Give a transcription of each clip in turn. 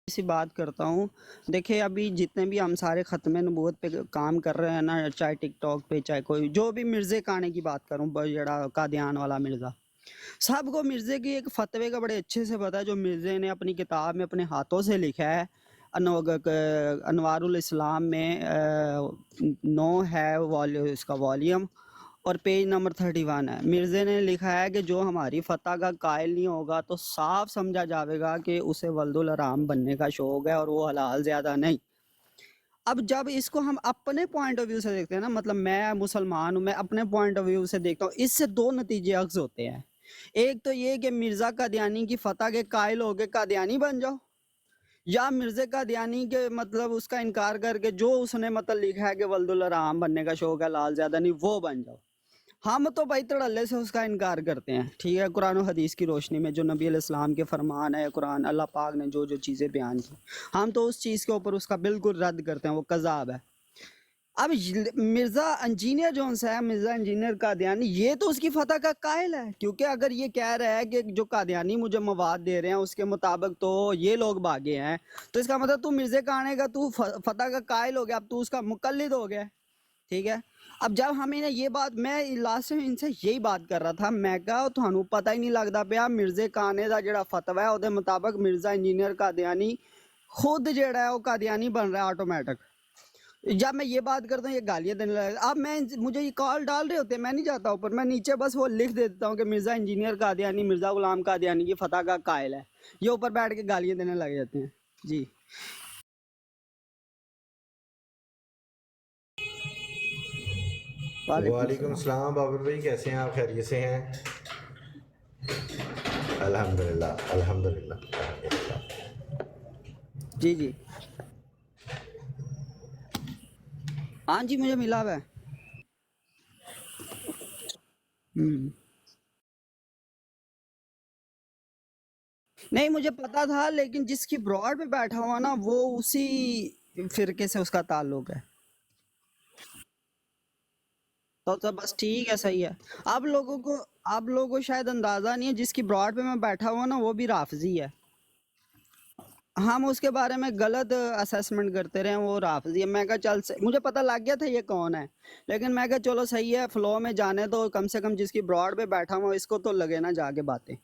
سی بات کرتا ہوں. دیکھیں ابھی جتنے بھی ہم سارے ختم نبوت پہ کام کر رہے ہیں نا، چاہے ٹک ٹاک پہ چاہے کوئی جو بھی مرزے کانے کی بات کروں، جڑا قادیان والا مرزا، سب کو مرزے کی ایک فتوے کا بڑے اچھے سے پتا ہے جو مرزے نے اپنی کتاب میں اپنے ہاتھوں سے لکھا ہے. انوار الاسلام میں 9 ہے اس کا والیوم، اور پیج نمبر 31 ہے. مرزے نے لکھا ہے کہ جو ہماری فتح کا قائل نہیں ہوگا تو صاف سمجھا جاوے گا کہ اسے ولد الحرام بننے کا شوق ہے اور وہ حلال زیادہ نہیں. اب جب اس کو ہم اپنے پوائنٹ آف ویو سے دیکھتے ہیں نا، مطلب میں مسلمان ہوں، میں اپنے پوائنٹ آف ویو سے دیکھتا ہوں، اس سے 2 نتیجے اخذ ہوتے ہیں. ایک تو یہ کہ مرزا قادیانی کی فتح کے قائل ہو کے قادیانی بن جاؤ، یا مرزا قادیانی کے مطلب اس کا انکار کر کے جو اس نے مطلب لکھا ہے کہ ولد الحرام بننے کا شوق ہے لال زیادہ نہیں، وہ بن جاؤ. ہم تو بھائی تڑلے سے اس کا انکار کرتے ہیں، ٹھیک ہے، قرآن و حدیث کی روشنی میں جو نبی علیہ السلام کے فرمان ہے، قرآن اللہ پاک نے جو جو چیزیں بیان کی، ہم تو اس چیز کے اوپر اس کا بالکل رد کرتے ہیں، وہ کذاب ہے. اب مرزا انجینئر جونس ہے، مرزا انجینئر قادیانی، یہ تو اس کی فتح کا قائل ہے، کیونکہ اگر یہ کہہ رہا ہے کہ جو قادیانی مجھے مواد دے رہے ہیں اس کے مطابق تو یہ لوگ بھاگے ہیں، تو اس کا مطلب تو مرزا کانے کا تو فتح کا قائل ہو گیا، اب تو اس کا مقلد ہو گیا. ٹھیک ہے. اب جب ہمیں نے یہ بات، میں لاسٹ میں ان سے یہی بات کر رہا تھا، میں کہا تھانوں پتہ ہی نہیں لگتا پیا مرزا کانے دا جڑا فتوی ہے وہ مطابق مرزا انجینئر قادیانی خود جڑا ہے وہ قادیانی بن رہا ہے آٹومیٹک. جب میں یہ بات کرتا ہوں یہ گالیاں دینے لگا. اب مجھے یہ کال ڈال رہے ہوتے ہیں، میں نہیں جاتا اوپر، میں نیچے بس وہ لکھ دیتا ہوں کہ مرزا انجینئر قادیانی مرزا غلام قادیانی کی فتح کا قائل ہے، یہ اوپر بیٹھ کے گالیاں دینے لگ جاتے ہیں. جی وعلیکم السلام بابر بھائی، کیسے ہیں آپ؟ خیریت سے ہیں؟ الحمدللہ الحمدللہ. جی جی ہاں جی مجھے ملا ہوا ہے. نہیں مجھے پتا تھا، لیکن جس کی براڈ پہ بیٹھا ہوا نا وہ اسی فرقے سے اس کا تعلق ہے، تو بس ٹھیک ہے، صحیح ہے. آپ لوگوں کو شاید اندازہ نہیں ہے، جس کی براڈ پہ میں بیٹھا ہوا نا وہ بھی رافضی ہے. ہم اس کے بارے میں غلط اسیسمنٹ کرتے رہے، وہ رافضی ہے. میں کہا چل مجھے پتہ لگ گیا تھا یہ کون ہے، لیکن میں کہا چلو صحیح ہے، فلو میں جانے تو کم سے کم جس کی براڈ پہ بیٹھا ہوا اس کو تو لگے نا جا کے باتیں.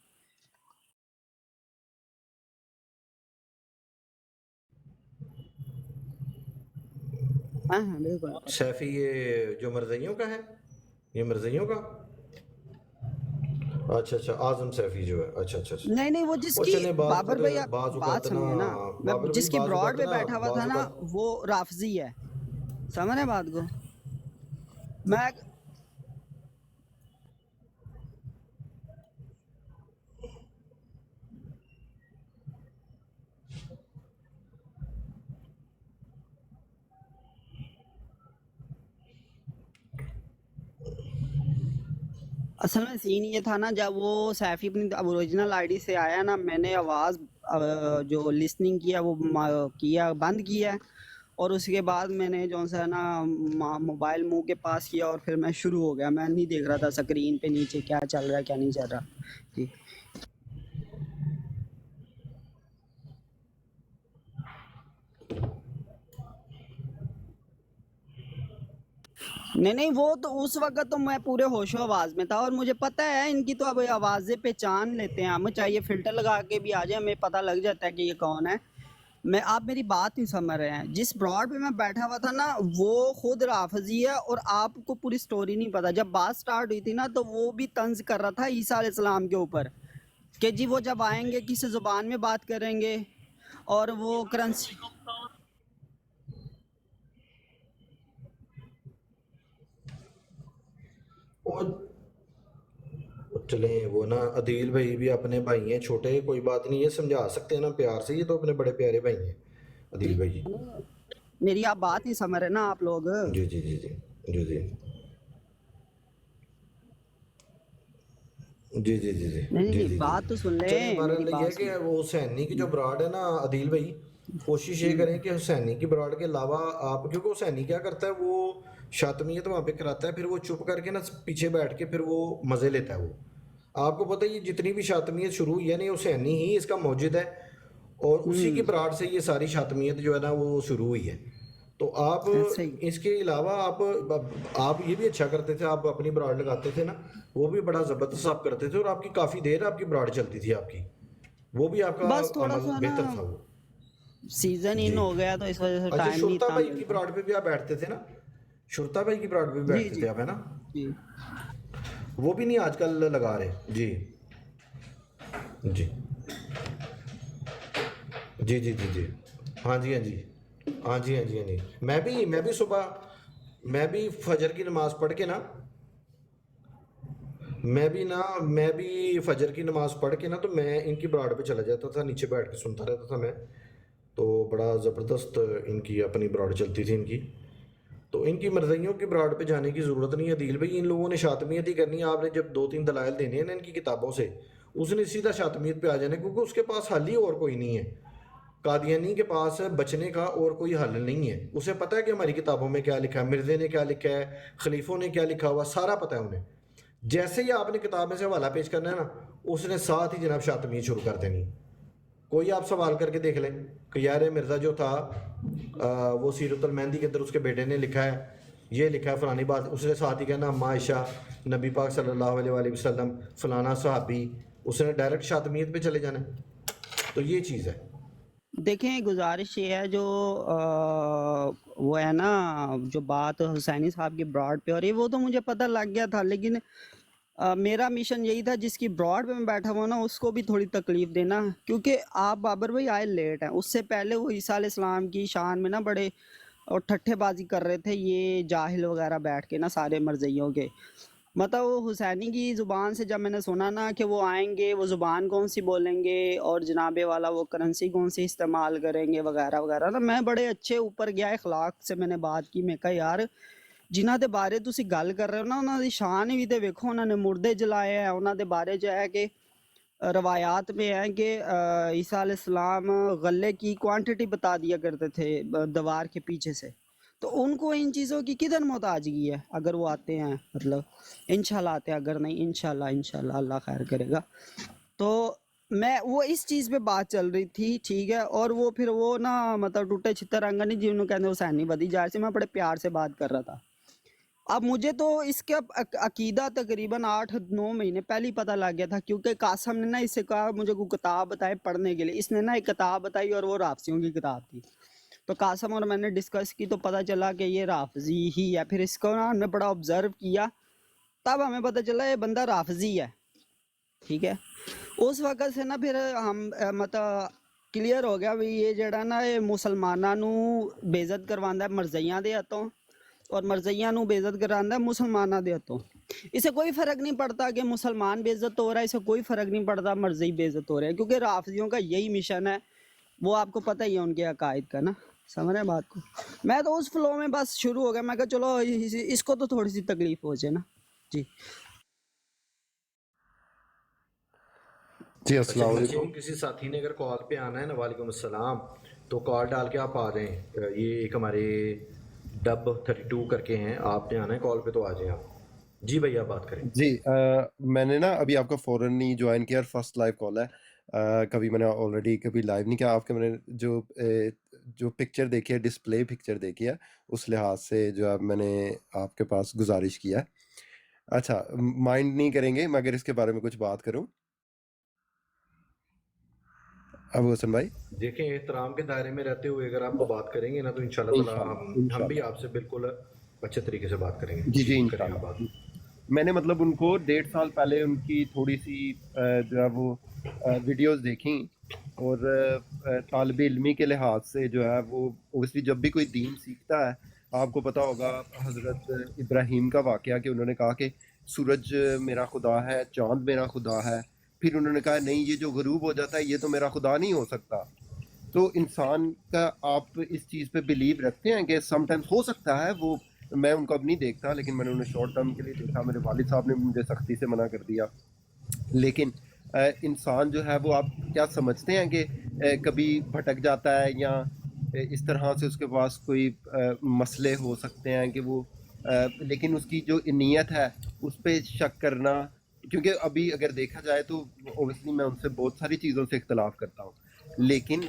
ہاں ہاں بالکل. سیفی یہ جو مرزائیوں کا ہے، یہ مرزائیوں کا، اچھا اچھا، اعظم سیفی جو ہے، اچھا اچھا اچھا. نہیں وہ جس وہ کی چلیں بعض بابر بھائی آپ بعض بات اوقات نا سمجھے نا، میں بابر بھائی جس کی بعض براڈ اوقات پہ نا بیٹھا ہوا تھا بعض نا اوقات وہ رافضی ہے، سمجھ رہے بات کو. میں اصل میں سین یہ تھا نا، جب وہ سیفی اپنی اوریجنل آئی ڈی سے آیا نا، میں نے آواز جو لسننگ کیا وہ کیا بند کیا، اور اس کے بعد میں نے جو سا نا موبائل منہ کے پاس کیا اور پھر میں شروع ہو گیا. میں نہیں دیکھ رہا تھا سکرین پہ نیچے کیا چل رہا ہے کیا نہیں چل رہا. جی نہیں وہ تو اس وقت تو میں پورے ہوش و آواز میں تھا، اور مجھے پتہ ہے ان کی تو اب آوازیں پہچان لیتے ہیں ہم، چاہیے فلٹر لگا کے بھی آ جائے ہمیں پتہ لگ جاتا ہے کہ یہ کون ہے. میں آپ میری بات نہیں سمجھ رہے ہیں، جس براڈ پہ میں بیٹھا ہوا تھا نا وہ خود رافضی ہے، اور آپ کو پوری سٹوری نہیں پتا. جب بات سٹارٹ ہوئی تھی نا تو وہ بھی طنز کر رہا تھا عیسیٰ علیہ السلام کے اوپر کہ جی وہ جب آئیں گے کسی زبان میں بات کریں گے اور وہ کرنسی. چلیں وہ نا عدیل بھائی بھی اپنے بھائی ہیں چھوٹے، کوئی بات نہیں ہے، سمجھا سکتے ہیں نا پیار سے، یہ تو اپنے بڑے پیارے بھائی ہیں عدیل بھائی جی. میری آپ بات نہیں سمجھ رہے نا آپ لوگ. جی جی جی جی جی جی جی جی جی جی نہیں جی نہیں جی جی. بات تو سن چلیں لیں، میری بہرحال یہ ہے بات کہ سن. وہ حسینی کی جو براڈ ہے نا عدیل بھائی، کوشش یہ کریں کہ حسینی کی براڈ کے علاوہ آپ، کیونکہ حسینی کیا کرتا ہے وہ شاطمیت وہاں پہ کراتا ہے، پھر وہ چپ کر کے نا پیچھے بیٹھ کے پھر وہ مزے لیتا ہے. وہ آپ کو پتہ ہے یہ جتنی بھی شاطمیت شروع ہوئی ہے نا حسینی ہی اس کا موجد ہے، اور اسی کی براڈ سے یہ ساری شاطمیت جو ہے نا وہ شروع ہوئی ہے. تو آپ صحیح. اس کے علاوہ آپ یہ بھی اچھا کرتے تھے, آپ اپنی براڈ لگاتے تھے نا, وہ بھی بڑا زبردست آپ کرتے تھے, اور آپ کی کافی دیر آپ کی براڈ چلتی تھی آپ کی, وہ بھی آپ کا بس تھوڑا عمل سا نا بہتر تھا وہ. سیزن ان جی. ہو گیا تو اس وجہ سے اچھا ٹائم نہیں شرطا اتنا بھائی کی ملتا. براڈ پہ بھی آپ بیٹھتے تھے نا, شرطا بھائی کی براڈ پہ بھی جی بیٹھتے جی تھے آپ, ہے نا؟ جی. وہ بھی نہیں آج کل لگا رہے. جی جی جی جی جی جی. ہاں جی ہاں جی ہاں جی ہاں جی ہاں جی. میں بھی صبح میں بھی فجر کی نماز پڑھ کے نا میں بھی فجر کی نماز پڑھ کے نا تو میں ان کی براڈ پہ چلا جاتا تھا, نیچے بیٹھ کے سنتا رہتا تھا میں. تو بڑا زبردست ان کی اپنی براڈ چلتی تھی ان کی. تو ان کی مرضیوں کی براڈ پہ جانے کی ضرورت نہیں ہے عدیل بھائی, ان لوگوں نے شاطمیت ہی کرنی ہے. آپ نے جب 2-3 دلائل دینے ہیں نا ان کی کتابوں سے, اس نے سیدھا شاطمیت پہ آ جانا ہے, کیونکہ اس کے پاس حل ہی اور کوئی نہیں ہے. قادیانی کے پاس بچنے کا اور کوئی حل نہیں ہے. اسے پتہ ہے کہ ہماری کتابوں میں کیا لکھا ہے, مرزے نے کیا لکھا ہے, خلیفوں نے کیا لکھا ہوا, سارا پتہ ہے انہیں. جیسے ہی آپ نے کتاب میں سے حوالہ پیش کرنا ہے نا, اس نے ساتھ ہی جناب شاطمیت شروع کر دینی. کوئی آپ سوال کر کے دیکھ لیں کہ یار مرزا جو تھا وہ سیرت المہندی کے اندر اس کے بیٹے نے لکھا ہے, یہ لکھا ہے فلانی بات, اس نے ساتھ ہی کہنا اما عائشہ, نبی پاک صلی اللہ علیہ وآلہ وسلم, فلانا صحابی, اس نے ڈائریکٹ شاطمیت پہ چلے جانا ہے. تو یہ چیز ہے. دیکھیں گزارش یہ ہے جو وہ ہے نا جو بات حسینی صاحب کی براڈ پہ ہو رہی ہے, وہ تو مجھے پتہ لگ گیا تھا, لیکن میرا مشن یہی تھا جس کی براڈ پہ میں بیٹھا ہوا نا اس کو بھی تھوڑی تکلیف دینا, کیونکہ آپ بابر بھائی آئے لیٹ ہیں. اس سے پہلے وہ عیسیٰ علیہ السلام کی شان میں نا بڑے اور ٹھٹھے بازی کر رہے تھے یہ جاہل وغیرہ بیٹھ کے نا سارے مرزیوں کے. مطلب وہ حسینی کی زبان سے جب میں نے سنا نا کہ وہ آئیں گے, وہ زبان کون سی بولیں گے اور جناب والا وہ کرنسی کون سی استعمال کریں گے وغیرہ وغیرہ نا, میں بڑے اچھے اوپر گیا اخلاق سے میں نے بات کی. میں کہا یار ਜਿਨ੍ਹਾਂ ਦੇ ਬਾਰੇ ਤੁਸੀਂ ਗੱਲ ਕਰ ਰਹੇ ਹੋ ਨਾ ਉਹਨਾਂ ਦੀ ਸ਼ਾਨ ਵੀ ਤੇ ਵੇਖੋ, ਉਹਨਾਂ ਨੇ ਮੁਰਦੇ ਜਲਾਏ ਹੈ, ਉਹਨਾਂ ਦੇ ਬਾਰੇ جو ہے کہ روایات میں ہے کہ عیسیٰ علیہ السلام غلے کی کوانٹٹی بتا دیا کرتے تھے دیوار کے پیچھے سے. تو ان کو ان چیزوں کی کدھر محتاجگی ہے اگر وہ آتے ہیں, مطلب انشاءاللہ آتے ہیں, اگر نہیں انشاءاللہ اللہ خیر کرے گا. تو میں وہ اس چیز پہ بات چل رہی تھی, ٹھیک ہے. اور وہ پھر وہ نا مطلب ٹوٹے چھتر رنگ نہیں جنہوں کہتے حسینی بدی جا سے, میں بڑے پیار سے بات کر رہا تھا. اب مجھے تو اس کا عقیدہ تقریباً 8-9 مہینے پہلے ہی پتہ لگ گیا تھا, کیونکہ قاسم نے نا اس سے کہا مجھے کوئی کتاب بتائے پڑھنے کے لیے. اس نے نا ایک کتاب بتائی اور وہ رافضیوں کی کتاب تھی. تو قاسم اور میں نے ڈسکس کی تو پتہ چلا کہ یہ رافضی ہی ہے. پھر اس کو نا ہم نے بڑا آبزرو کیا, تب ہمیں پتہ چلا یہ بندہ رافضی ہے, ٹھیک ہے. اس وقت سے نا پھر ہم مطلب کلیئر ہو گیا بھی یہ جڑا نا یہ مسلمانوں نو بے عزت کروانا ہے مرزیاں دے ہاتھوں, اور مرزیاں نو بے عزت کرانا ہے مسلمانوں دے ہاتھوں. اسے کوئی فرق نہیں پڑتا کہ مسلمان بے عزت ہو رہا ہے, اسے کوئی فرق نہیں پڑتا مرزی بے عزت ہو رہا ہے, کیونکہ رافضیوں کا یہی مشن ہے. وہ آپ کو پتہ ہی ہے ان کے عقائد کا نا, سمجھ رہے ہیں بات کو. میں تو اس فلو میں بس شروع ہو گیا, میں کہا چلو اس کو تو تھوڑی سی تکلیف ہو جائے نا. جی جی اچھا السلام بچے علیکم. کسی ساتھی نے اگر کال پہ آنا ہے نا, وعلیکم السلام, تو کال ڈال کے آپ آ جائیں. یہ ایک ہمارے ڈب 32 کر کے ہیں, آپ نے آنا ہے کال پہ تو آ جائیں آپ. جی بھائی آپ بات کریں. جی میں نے نا ابھی آپ کا فوراً نہیں جوائن کیا, فرسٹ لائیو کال ہے. کبھی میں نے آلریڈی کبھی لائیو نہیں کیا. آپ کے میں نے جو پکچر دیکھی ہے, ڈسپلے پکچر دیکھی ہے, اس لحاظ سے جو ہے میں نے آپ کے پاس گزارش کیا ہے. اچھا مائنڈ نہیں کریں گے میں اگر اس کے بارے میں کچھ بات کروں؟ ابو حسن بھائی دیکھیں احترام کے دائرے میں رہتے ہوئے اگر آپ کو بات کریں گے نا تو انشاءاللہ تعالی ہم بھی آپ سے بالکل اچھے طریقے سے بات کریں گے. جی کریں آپ انشاءاللہ. بات. میں نے مطلب ان کو 1.5 سال پہلے ان کی تھوڑی سی جو ہے وہ ویڈیوز دیکھیں, اور طالب علمی کے لحاظ سے جو ہے وہ اوبیسلی جب بھی کوئی دین سیکھتا ہے, آپ کو پتہ ہوگا حضرت ابراہیم کا واقعہ کہ انہوں نے کہا کہ سورج میرا خدا ہے, چاند میرا خدا ہے. پھر انہوں نے کہا نہیں یہ جو غروب ہو جاتا ہے یہ تو میرا خدا نہیں ہو سکتا. تو انسان کا آپ اس چیز پہ بلیو رکھتے ہیں کہ سم ٹائمز ہو سکتا ہے, وہ میں ان کو اب نہیں دیکھتا لیکن میں نے انہیں شارٹ ٹرم کے لیے دیکھا, میرے والد صاحب نے مجھے سختی سے منع کر دیا. لیکن انسان جو ہے وہ آپ کیا سمجھتے ہیں کہ کبھی بھٹک جاتا ہے یا اس طرح سے اس کے پاس کوئی مسئلے ہو سکتے ہیں کہ وہ لیکن اس کی جو نیت ہے اس پہ شک کرنا, کیونکہ ابھی اگر دیکھا جائے تو اوبیسلی میں ان سے بہت ساری چیزوں سے اختلاف کرتا ہوں, لیکن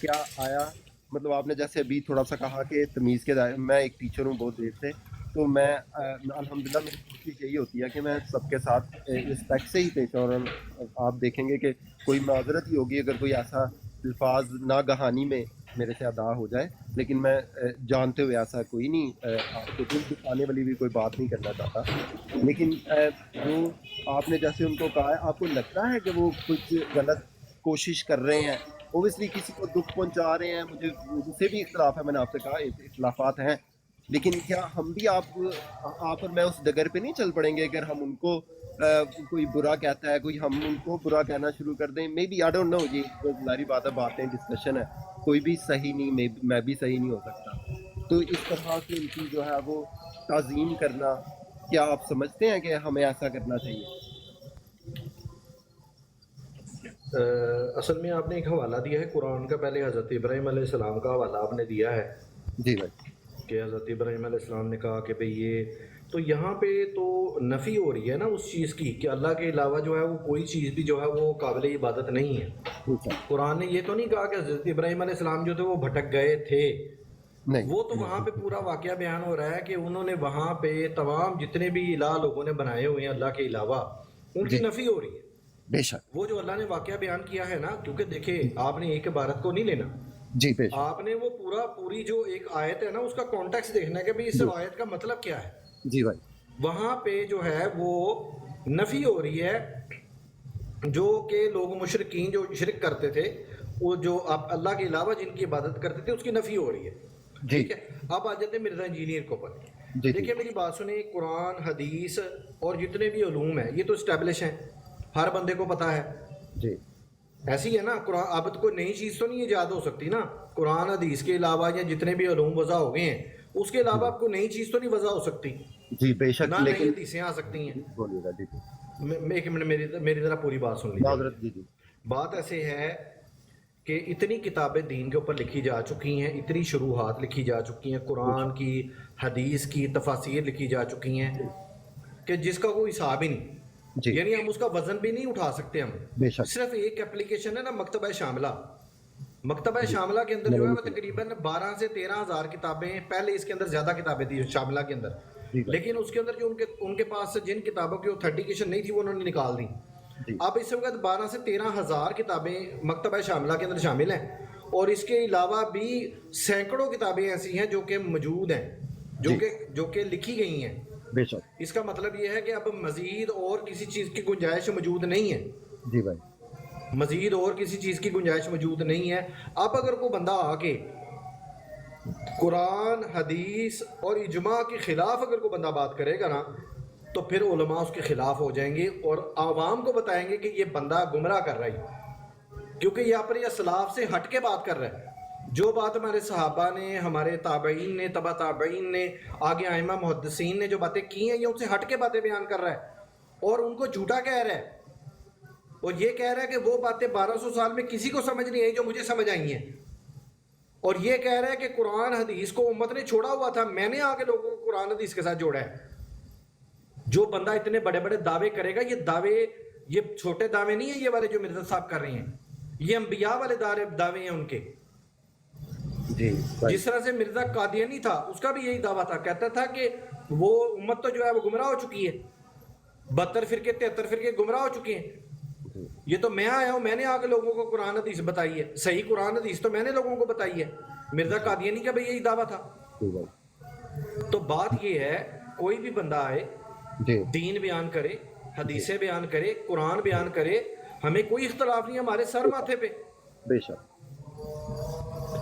کیا آیا مطلب آپ نے جیسے ابھی تھوڑا سا کہا کہ تمیز کے دائرے میں ایک ٹیچر ہوں بہت دیر سے، تو میں الحمدللہ میری کوشش یہی ہوتی ہے کہ میں سب کے ساتھ رسپیکٹ سے ہی پیش آؤں، اور آپ دیکھیں گے کہ کوئی معذرت ہی ہوگی اگر کوئی ایسا الفاظ ناگہانی میں میرے سے ادا ہو جائے، لیکن میں جانتے ہوئے ایسا کوئی نہیں آپ کو دل دکھانے والی بھی کوئی بات نہیں کرنا چاہتا. لیکن جو آپ نے جیسے ان کو کہا ہے، آپ کو لگتا ہے کہ وہ کچھ غلط کوشش کر رہے ہیں، اوبیسلی کسی کو دکھ پہنچا رہے ہیں، مجھ سے بھی اختلاف ہے، میں نے آپ سے کہا اختلافات ہیں، لیکن کیا ہم بھی آپ اور میں اس ڈگر پہ نہیں چل پڑیں گے اگر ہم ان کو کوئی برا کہتا ہے، کوئی ہم ان کو برا کہنا شروع کر دیں؟ May be I don't know, یہ ظاہری بات ہے، باتیں ڈسکشن ہے، کوئی بھی صحیح نہیں، میں بھی صحیح نہیں ہو سکتا. تو اس طرح سے ان کی جو ہے وہ تعظیم کرنا، کیا آپ سمجھتے ہیں کہ ہمیں ایسا کرنا چاہیے؟ اصل میں آپ نے ایک حوالہ دیا ہے قرآن کا، پہلے حضرت ابراہیم علیہ السلام کا حوالہ آپ نے دیا ہے جی بھائی. کہ حضرت ابراہیم علیہ السلام نے کہا کہ بھئی یہ تو یہاں پہ تو نفی ہو رہی ہے نا اس چیز کی کہ اللہ کے علاوہ جو ہے وہ کوئی چیز بھی جو ہے وہ قابل عبادت نہیں ہے. قرآن نے یہ تو نہیں کہا کہ حضرت ابراہیم علیہ السلام جو تھے وہ بھٹک گئے تھے، نہیں، وہ تو وہاں پہ پورا واقعہ بیان ہو رہا ہے کہ انہوں نے وہاں پہ تمام جتنے بھی الہ لوگوں نے بنائے ہوئے ہیں اللہ کے علاوہ ان کی جی نفی ہو رہی ہے. بے شک. وہ جو اللہ نے واقعہ بیان کیا ہے نا، کیونکہ دیکھیں آپ نے ایک عبارت کو نہیں لینا، جی بے شک. آپ نے وہ پوری جو ایک آیت ہے نا اس کا کانٹیکس دیکھنا ہے کہ بھئی اس جی آیت کا مطلب کیا ہے. جی بھائی. وہاں پہ جو ہے وہ نفی ہو رہی ہے جو کہ لوگ مشرکین جو شرک کرتے تھے، وہ جو اللہ کے علاوہ جن کی عبادت کرتے تھے اس کی نفی ہو رہی ہے. جی ٹھیک ہے، اب آ جاتے ہیں مرزا انجینئر کو پر. جی دیکھیں میری بات سنیں، قرآن حدیث اور جتنے بھی علوم ہیں یہ تو اسٹیبلش ہیں، ہر بندے کو پتہ ہے. جی ایسی ہے نا، قرآن اب تو کوئی نئی چیز تو نہیں ایجاد ہو سکتی نا. قرآن حدیث کے علاوہ یا جتنے بھی علوم وضع ہو گئے ہیں اس کے علاوہ آپ کو نئی چیز تو نہیں وضع ہو سکتی، جی بے شک. نہ نئی لیکن حدیثیں آ سکتی ہیں. بولیے گا. جی جی ایک منٹ میری ذرا پوری بات سن لیجیے. معذرت. جی جی بات ایسے ہے کہ اتنی کتابیں دین کے اوپر لکھی جا چکی ہیں، اتنی شروحات لکھی جا چکی ہیں، قرآن کی حدیث کی تفاسیر لکھی جا چکی ہیں کہ جس کا کوئی حساب ہی نہیں. جی یعنی ہم اس کا وزن بھی نہیں اٹھا سکتے. ہم بے شک. صرف ایک اپلیکیشن ہے نا مکتبہ شاملہ، مکتبہ شاملہ کے اندر جو ہے وہ تقریباً 12 سے 13,000 کتابیں، پہلے اس کے اندر زیادہ کتابیں تھیں شاملہ کے اندر، لیکن اس کے اندر جو ان کے پاس جن کتابوں کی اوتھینٹیکیشن نہیں تھی وہ انہوں نے نکال دی. اب اس وقت 12 سے 13,000 کتابیں مکتبہ شاملہ کے اندر شامل ہیں، اور اس کے علاوہ بھی سینکڑوں کتابیں ایسی ہیں جو کہ موجود ہیں، جو کہ لکھی گئی ہیں. بے شک. اس کا مطلب یہ ہے کہ اب مزید اور کسی چیز کی گنجائش موجود نہیں ہے. جی بھائی. مزید اور کسی چیز کی گنجائش موجود نہیں ہے. اب اگر کوئی بندہ آ کے قرآن حدیث اور اجماع کے خلاف اگر کوئی بندہ بات کرے گا نا تو پھر علماء اس کے خلاف ہو جائیں گے اور عوام کو بتائیں گے کہ یہ بندہ گمراہ کر رہا ہے، کیونکہ یہ اپنے اسلاف سے ہٹ کے بات کر رہا ہے. جو بات ہمارے صحابہ نے، ہمارے تابعین نے، تبع تابعین نے، آگے ائمہ محدثین نے جو باتیں کی ہیں، یہ ان سے ہٹ کے باتیں بیان کر رہا ہے اور ان کو جھوٹا کہہ رہا ہے، اور یہ کہہ رہا ہے کہ وہ باتیں 1200 سال میں کسی کو سمجھ نہیں آئی جو مجھے سمجھ آئی ہیں، اور یہ کہہ رہا ہے کہ قرآن حدیث کو امت نے چھوڑا ہوا تھا، میں نے آ کے لوگوں کو قرآن حدیث کے ساتھ جوڑا ہے. جو بندہ اتنے بڑے بڑے دعوے کرے گا، یہ دعوے یہ چھوٹے دعوے نہیں ہیں یہ والے جو مرزا صاحب کر رہے ہیں، یہ انبیاء والے دعوے ہیں ان کے. جی جس طرح سے مرزا قادیانی تھا، اس کا بھی یہی دعویٰ تھا، کہتا تھا کہ وہ امت تو جو ہے وہ گمراہ ہو چکی ہے، 72 فرقے 73 فرقے گمراہ ہو چکے ہیں. یہ تو میں آیا ہوں، میں نے آ کے لوگوں کو قرآن حدیث بتائی ہے، صحیح قرآن حدیث تو میں نے لوگوں کو بتائی ہے. مرزا قادیانی کا بھی یہی دعویٰ تھا. تو بات یہ ہے، کوئی بھی بندہ آئے، دین بیان کرے، حدیثیں بیان کرے، قرآن بیان کرے، ہمیں کوئی اختلاف نہیں، ہمارے سر ماتھے پہ. بے شک.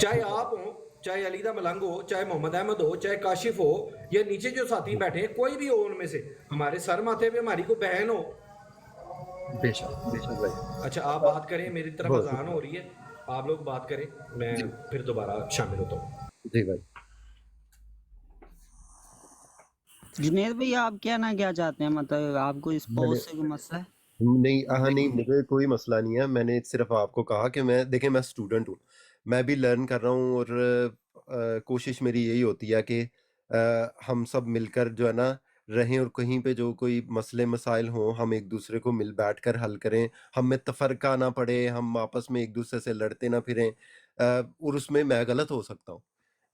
چاہے آپ ہوں، چاہے علیدہ ملنگ ہو، چاہے محمد احمد ہو، چاہے کاشف ہو، یا نیچے جو ساتھی بیٹھے ہیں کوئی بھی ہو ان میں سے، ہمارے سر ماتھے پہ ہماری کوئی بہن ہو. بے شک. بے شک بھائی. اچھا آپ بات کریں، میری طرف اذان ہو رہی ہے، آپ لوگ بات کریں، میں پھر دوبارہ شامل ہوتا ہوں. جی بھائی. جنید بھائی آپ کہنا کیا چاہتے ہیں، مطلب آپ کو اس پوسٹ سے کوئی مسئلہ ہے؟ نہیں مجھے کوئی مسئلہ نہیں ہے. میں نے صرف آپ کو کہا کہ دیکھیں میں اسٹوڈنٹ ہوں، میں بھی لرن کر رہا ہوں، اور کوشش میری یہی ہوتی ہے کہ ہم سب مل کر جو ہے نا رہیں اور کہیں پہ جو کوئی مسئلے مسائل ہوں ہم ایک دوسرے کو مل بیٹھ کر حل کریں، ہم میں تفرقہ نہ پڑے، ہم آپس میں ایک دوسرے سے لڑتے نہ پھریں، اور اس میں غلط ہو سکتا ہوں۔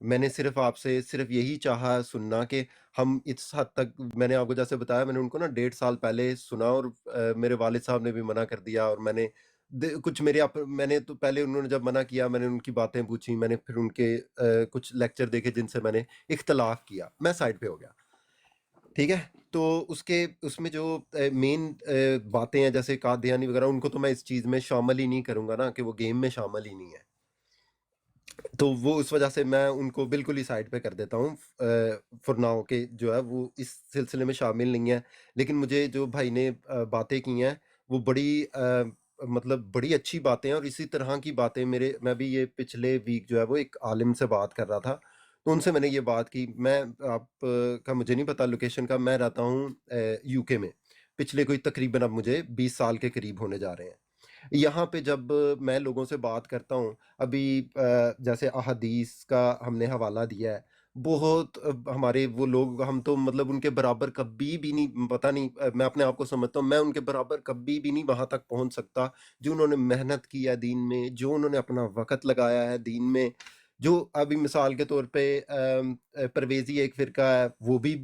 میں نے صرف آپ سے صرف یہی چاہا سننا کہ ہم اس حد تک، میں نے آپ کو جیسے بتایا میں نے ان کو نا 1.5 سال پہلے سنا، اور میرے والد صاحب نے بھی منع کر دیا، اور میں نے کچھ میں نے تو پہلے انہوں نے جب منع کیا میں نے ان کی باتیں پوچھی، میں نے پھر ان کے کچھ لیکچر دیکھے جن سے میں نے اختلاف کیا، میں سائڈ پہ ہو گیا، ٹھیک ہے۔ تو اس میں جو مین باتیں ہیں جیسے قادیانی وغیرہ، ان کو تو میں اس چیز میں شامل ہی نہیں کروں گا نا، کہ وہ گیم میں شامل ہی نہیں ہے، تو وہ اس وجہ سے میں ان کو بالکل ہی سائڈ پہ کر دیتا ہوں فور ناؤ، کہ جو ہے وہ اس سلسلے میں شامل نہیں ہے۔ لیکن مجھے جو بھائی نے باتیں کی ہیں وہ بڑی مطلب بڑی اچھی باتیں ہیں، اور اسی طرح کی باتیں میں بھی یہ پچھلے ویک جو ہے وہ ایک عالم سے بات کر رہا تھا، تو ان سے میں نے یہ بات کی، میں آپ کا مجھے نہیں پتا لوکیشن کا، میں رہتا ہوں یو کے میں، پچھلے کوئی تقریباً اب مجھے 20 سال کے قریب ہونے جا رہے ہیں۔ یہاں پہ جب میں لوگوں سے بات کرتا ہوں، ابھی جیسے احادیث کا ہم نے حوالہ دیا ہے، بہت ہمارے وہ لوگ، ہم تو مطلب ان کے برابر کبھی بھی نہیں، پتہ نہیں، میں اپنے آپ کو سمجھتا ہوں میں ان کے برابر کبھی بھی نہیں وہاں تک پہنچ سکتا، جو انہوں نے محنت کی ہے دین میں، جو انہوں نے اپنا وقت لگایا ہے دین میں، جو ابھی مثال کے طور پہ پرویزی ایک فرقہ ہے، وہ بھی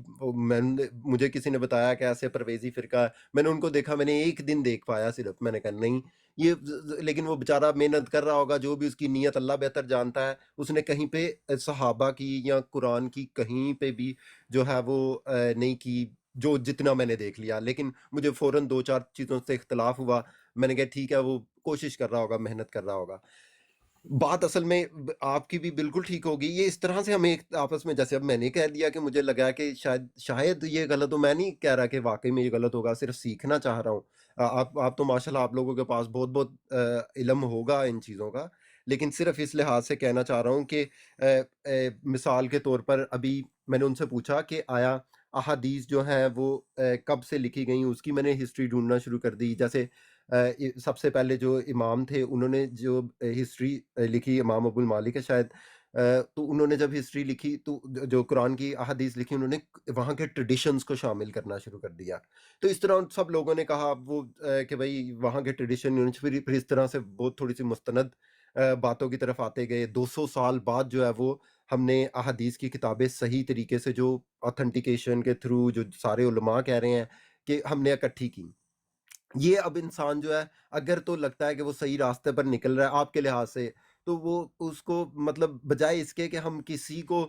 مجھے کسی نے بتایا کہ ایسے پرویزی فرقہ ہے، میں نے ان کو دیکھا، میں نے ایک دن دیکھ پایا صرف، میں نے کہا نہیں یہ، لیکن وہ بیچارہ محنت کر رہا ہوگا، جو بھی اس کی نیت اللہ بہتر جانتا ہے، اس نے کہیں پہ صحابہ کی یا قرآن کی کہیں پہ بھی جو ہے وہ نہیں کی، جو جتنا میں نے دیکھ لیا، لیکن مجھے فوراً 2-4 چیزوں سے اختلاف ہوا، میں نے کہا ٹھیک ہے وہ کوشش کر رہا ہوگا، محنت کر رہا ہوگا۔ بات اصل میں آپ کی بھی بالکل ٹھیک ہوگی، یہ اس طرح سے ہمیں ایک آپس میں، جیسے اب میں نے کہہ دیا کہ مجھے لگا کہ شاید یہ غلط ہو، میں نہیں کہہ رہا کہ واقعی میں یہ غلط ہوگا، صرف سیکھنا چاہ رہا ہوں۔ آپ تو ماشاءاللہ آپ لوگوں کے پاس بہت بہت علم ہوگا ان چیزوں کا، لیکن صرف اس لحاظ سے کہنا چاہ رہا ہوں کہ مثال کے طور پر ابھی میں نے ان سے پوچھا کہ آیا احادیث جو ہیں وہ کب سے لکھی گئیں، اس کی میں نے ہسٹری ڈھونڈنا شروع کر دی۔ جیسے سب سے پہلے جو امام تھے انہوں نے جو ہسٹری لکھی، امام ابو المالک ہے شاید، تو انہوں نے جب ہسٹری لکھی تو جو قرآن کی احادیث لکھی، انہوں نے وہاں کے ٹریڈیشنز کو شامل کرنا شروع کر دیا، تو اس طرح سب لوگوں نے کہا وہ کہ بھائی وہاں کے ٹریڈیشن، پھر اس طرح سے بہت تھوڑی سی مستند باتوں کی طرف آتے گئے۔ 200 سال بعد جو ہے وہ ہم نے احادیث کی کتابیں صحیح طریقے سے جو اتھنٹیکیشن کے تھرو جو سارے علماء کہہ رہے ہیں کہ ہم نے اکٹھی کی، یہ اب انسان جو ہے اگر تو لگتا ہے کہ وہ صحیح راستے پر نکل رہا ہے آپ کے لحاظ سے، تو وہ اس کو مطلب بجائے اس کے کہ ہم کسی کو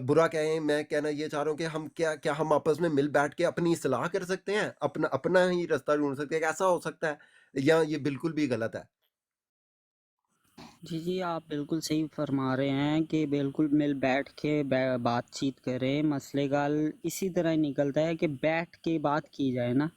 برا کہیں، میں کہنا یہ چاہ رہا ہوں کہ ہم کیا ہم آپس میں مل بیٹھ کے اپنی اصلاح کر سکتے ہیں، اپنا ہی راستہ ڈھونڈ سکتے ہیں، کہ ایسا ہو سکتا ہے یا یہ بالکل بھی غلط ہے؟ جی جی، آپ بالکل صحیح فرما رہے ہیں کہ بالکل مل بیٹھ کے بات چیت کریں، مسئلے کا حل اسی طرح ہی نکلتا ہے کہ بیٹھ کے بات کی جائے نا۔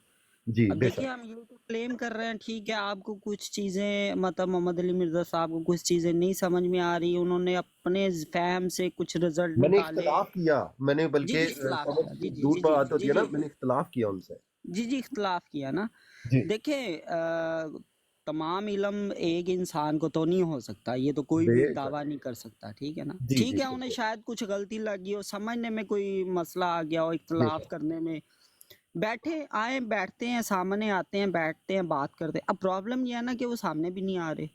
جی اب بے دیکھیے شک، ہم یہ تو کلیم کر رہے ہیں، ٹھیک ہے آپ کو کچھ چیزیں مطلب محمد علی مرزا صاحب کو کچھ چیزیں نہیں سمجھ میں آ رہی، انہوں نے اپنے فہم سے کچھ رزلٹ میں نے نکالے۔ اختلاف کیا، میں نے جی جی بلکہ اختلاف سمجھ کیا، جی جی دور جی جی بات ہوتی جی ہے نا، جی میں نے اختلاف کیا ان سے۔ جی جی اختلاف کیا نا۔ جی دیکھیں تمام علم ایک انسان کو تو نہیں ہو سکتا، یہ تو کوئی بے بھی شک، دعویٰ نہیں کر سکتا، ٹھیک ہے نا۔ جی ٹھیک جی ہے بے انہیں شک، شاید کچھ غلطی لگی ہو، سمجھنے میں کوئی مسئلہ آ گیا ہو، بے اختلاف شک، کرنے میں، بیٹھتے ہیں سامنے آتے ہیں، بیٹھتے ہیں بات کرتے ہیں۔ اب پرابلم یہ ہے نا کہ وہ سامنے بھی نہیں آ رہے۔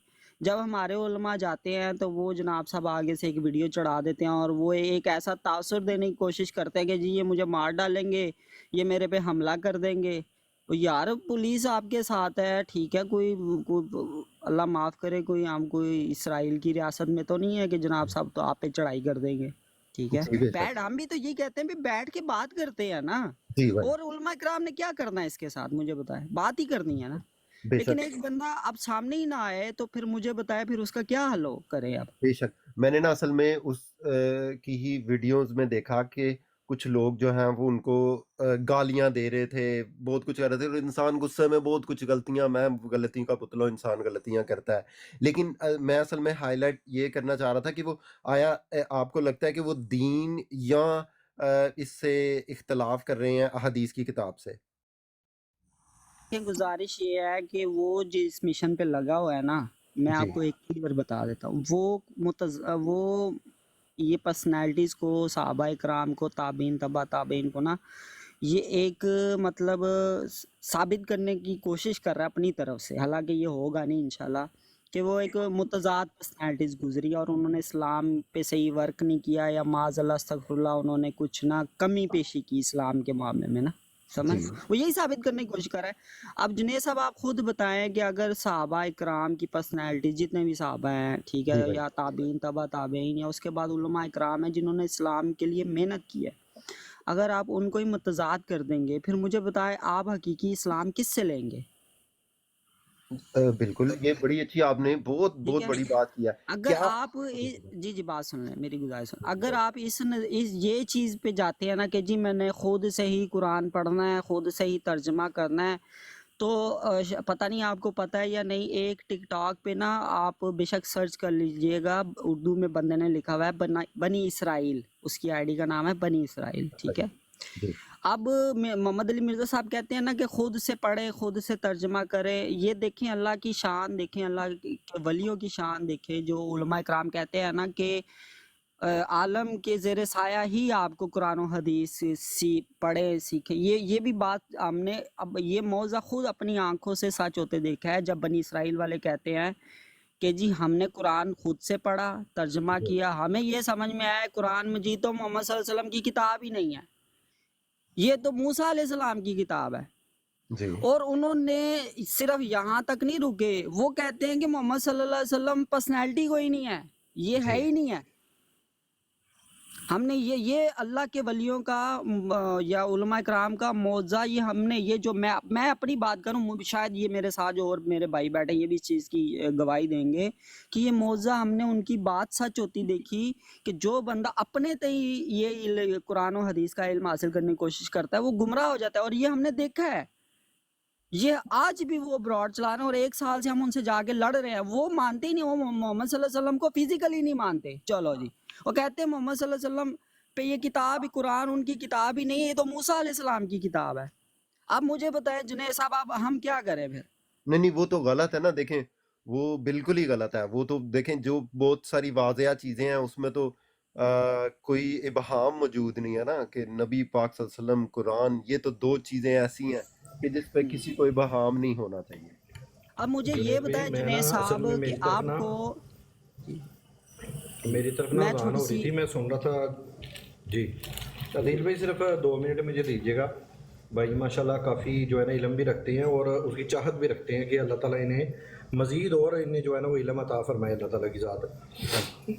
جب ہمارے علماء جاتے ہیں تو وہ جناب صاحب آگے سے ایک ویڈیو چڑھا دیتے ہیں، اور وہ ایک ایسا تاثر دینے کی کوشش کرتے ہیں کہ جی یہ مجھے مار ڈالیں گے، یہ میرے پہ حملہ کر دیں گے۔ یار پولیس آپ کے ساتھ ہے، ٹھیک ہے، کوئی اللہ معاف کرے، کوئی اسرائیل کی ریاست میں تو نہیں ہے کہ جناب صاحب تو آپ پہ چڑھائی کر دیں گے، ٹھیک ہے۔ جی بے شک، ہم بھی تو یہ کہتے ہیں بھی بیٹھ کے بات کرتے ہیں نا، جی بھائی، اور علماء کرام نے کیا کرنا ہے اس کے ساتھ مجھے بتائیں، بات ہی کرنی ہے نا۔ بے لیکن شک، ایک بندہ اب سامنے ہی نہ آئے تو پھر مجھے بتائے پھر اس کا کیا حل ہو کرے اب۔ بے شک، میں نے نا اصل میں اس کی ہی ویڈیوز میں دیکھا کہ کچھ لوگ جو ہیں وہ ان کو گالیاں دے رہے تھے، بہت کچھ کر رہے تھے، اور انسان غصے میں بہت کچھ غلطیاں، میں غلطی کا پتلا ہوں، انسان غلطیاں کرتا ہے، لیکن میں اصل میں ہائی لائٹ یہ کرنا چاہ رہا تھا کہ وہ آیا آپ کو لگتا ہے کہ وہ دین یا اس سے اختلاف کر رہے ہیں احادیث کی کتاب سے؟ کہ گزارش یہ ہے کہ وہ جس مشن پہ لگا ہوا ہے نا، میں جی آپ کو ایک کلیئر بتا دیتا ہوں، وہ یہ پرسنالٹیز کو، صحابہ کرام کو، تابعین تبع تابعین کو نا، یہ ایک مطلب ثابت کرنے کی کوشش کر رہا ہے اپنی طرف سے، حالانکہ یہ ہوگا نہیں انشاءاللہ، کہ وہ ایک متضاد پرسنالٹیز گزری اور انہوں نے اسلام پہ صحیح ورک نہیں کیا، یا معاذ اللہ استغفر اللہ انہوں نے کچھ نہ کمی پیشی کی اسلام کے معاملے میں نا، سمجھ جی وہ یہی ثابت کرنے کی کوشش کر رہا ہے۔ اب جنید صاحب آپ خود بتائیں کہ اگر صحابہ اکرام کی پرسنالٹی جتنے بھی صحابہ ہیں ٹھیک جی ہے، بھائی، یا تابعین تبع تابعین، یا اس کے بعد علماء اکرام ہیں جنہوں نے اسلام کے لیے محنت کی ہے، اگر آپ ان کو ہی متضاد کر دیں گے، پھر مجھے بتائیں آپ حقیقی اسلام کس سے لیں گے؟ بالکل، یہ بڑی اچھی آپ نے بہت ٹھیک بہت ہے، بڑی بات کیا اگر کیا. آپ جی جی بات سن لیں، میری گزارش سن، اگر آپ یہ چیز پہ جاتے ہیں نا کہ جی میں نے خود سے ہی قرآن پڑھنا ہے، خود سے ہی ترجمہ کرنا ہے، تو پتہ نہیں آپ کو پتہ ہے یا نہیں، ایک ٹک ٹاک پہ نا آپ بے شک سرچ کر لیجئے گا، اردو میں بندے نے لکھا ہوا ہے بنی اسرائیل، اس کی آئی ڈی کا نام ہے بنی اسرائیل، ٹھیک ہے۔ جی اب محمد علی مرزا صاحب کہتے ہیں نا کہ خود سے پڑھے، خود سے ترجمہ کرے، یہ دیکھیں اللہ کی شان، دیکھیں اللہ کے ولیوں کی شان دیکھیں، جو علماء کرام کہتے ہیں نا کہ عالم کے زیر سایہ ہی آپ کو قرآن و حدیث پڑھے سیکھے، یہ بھی بات ہم نے اب یہ موضوع خود اپنی آنکھوں سے سچ ہوتے دیکھا ہے، جب بنی اسرائیل والے کہتے ہیں کہ جی ہم نے قرآن خود سے پڑھا، ترجمہ کیا، ہمیں یہ سمجھ میں آیا قرآن مجید تو محمد صلی اللہ علیہ وسلم کی کتاب ہی نہیں ہے، یہ تو موسیٰ علیہ السلام کی کتاب ہے۔ جی اور انہوں نے صرف یہاں تک نہیں رکے، وہ کہتے ہیں کہ محمد صلی اللہ علیہ وسلم پرسنالٹی کوئی نہیں ہے، یہ ہے جی ہی نہیں ہے۔ ہم نے یہ اللہ کے ولیوں کا یا علماء کرام کا معجزہ، یہ ہم نے یہ جو میں اپنی بات کروں، شاید یہ میرے ساتھ جو اور میرے بھائی بیٹھے یہ بھی اس چیز کی گواہی دیں گے کہ یہ معجزہ ہم نے ان کی بات سچ ہوتی دیکھی کہ جو بندہ اپنے تے ہی یہ قرآن و حدیث کا علم حاصل کرنے کی کوشش کرتا ہے وہ گمراہ ہو جاتا ہے، اور یہ ہم نے دیکھا ہے۔ یہ آج بھی وہ براڈ چلا رہے ہیں، اور 1 سال سے ہم ان سے جا کے لڑ رہے ہیں، وہ مانتے ہی نہیں، وہ محمد صلی اللہ علیہ وسلم کو فزیکلی نہیں مانتے، چلو جی، وہ کہتے ہیں محمد صلی اللہ علیہ وسلم پہ یہ کتاب ہی قرآن ان کی کتاب ہی نہیں ہے، یہ تو موسیٰ علیہ السلام کی کتاب ہے۔ اب مجھے بتائیں جنید صاحب، اب ہم کیا کریں پھر؟ نہیں وہ تو غلط ہے نا، دیکھیں وہ بالکل ہی غلط ہے، وہ تو دیکھیں جو بہت ساری واضح چیزیں ہیں اس میں تو کوئی ابہام موجود نہیں ہے نا، کہ نبی پاک صلی اللہ علیہ وسلم، قرآن، یہ تو 2 چیزیں ایسی ہیں کہ جس پہ کسی کو ابہام نہیں ہونا چاہیے. اب مجھے یہ جنید بھائی، بتائیں میں نا جنید اصل صاحب میں کہ آپ کو میری طرف نا میں اذان تھوڑی ہو رہی سی تھی، میں سن رہا تھا. جی عدیل بھائی صرف 2 منٹ مجھے دیجیے گا. بھائی ماشاءاللہ کافی جو ہے نا علم بھی رکھتے ہیں اور اس کی چاہت بھی رکھتے ہیں کہ اللہ تعالیٰ انہیں مزید اور انہیں جو ہے نا وہ علم عطا فرمائے اللہ تعالیٰ کی ذات.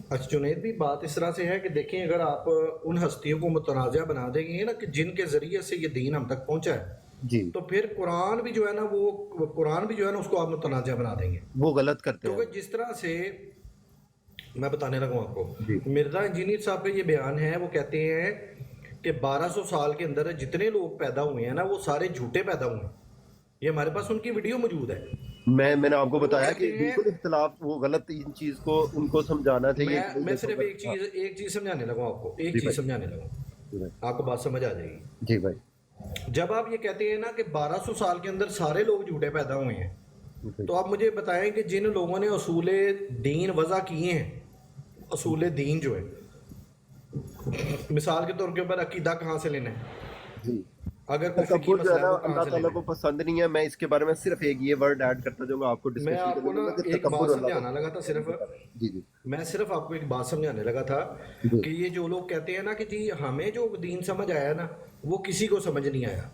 اچھا جنید بھی بات اس طرح سے ہے کہ دیکھیں اگر آپ ان ہستیوں کو متنازع بنا دیں گے نا کہ جن کے ذریعے سے یہ دین ہم تک پہنچا ہے، جی تو پھر قرآن بھی جو ہے نا وہ قرآن بھی جو ہے نا اس کو آپ متنازع بنا دیں گے. وہ غلط کرتے ہیں. کیونکہ جس طرح سے میں بتانے لگا ہوں آپ کو، جی مرزا انجینئر صاحب کا یہ بیان ہے، وہ کہتے ہیں کہ 1200 سال کے اندر جتنے لوگ پیدا ہوئے ہیں نا وہ سارے جھوٹے پیدا ہوئے ہیں. یہ ہمارے پاس ان کی ویڈیو موجود ہے. میں نے آپ کو اور وہ بتایا کہ کہتے ہیں، بالکل اختلاف، وہ غلط ان چیز کو ان کو سمجھانا چاہیے کہ بھائی میں دیکھو صرف اگر. ہاں ایک چیز سمجھانے لگا ہوں آپ کو، ایک جی چیز بھائی، سمجھانے لگا جی بھائی، ہوں، آپ کو بات سمجھ آ جائے گی. جی بھائی، جب آپ یہ کہتے ہیں نا کہ 1200 سال کے اندر سارے لوگ جھوٹے پیدا ہوئے ہیں، جی تو آپ مجھے بتائیں کہ جن لوگوں نے اصول دین وضع کیے ہیں، اصول دین جو ہے، مثال کے طور کے اوپر عقیدہ کہاں سے لینا ہے، جی. اگر کوئی فقی تکبر جو ہے مسئلہ ہے نا وہ کہاں اللہ سے تعالیٰ لینا کو ہے. پسند نہیں ہے. میں اس کے بارے میں صرف ایک یہ ورڈ ایڈ کرتا جاؤں گا آپ کو میں ڈسکشن کے آپ کو لیے نا دوں گا کہ ایک بات تکبر اللہ سمجھانا لگا تھا صرف، کو. جی جی میں صرف آپ کو ایک بات سمجھانے لگا تھا جی کہ یہ جو لوگ کہتے ہیں نا کہ جی ہمیں جو دین سمجھ آیا نا وہ کسی کو سمجھ نہیں آیا،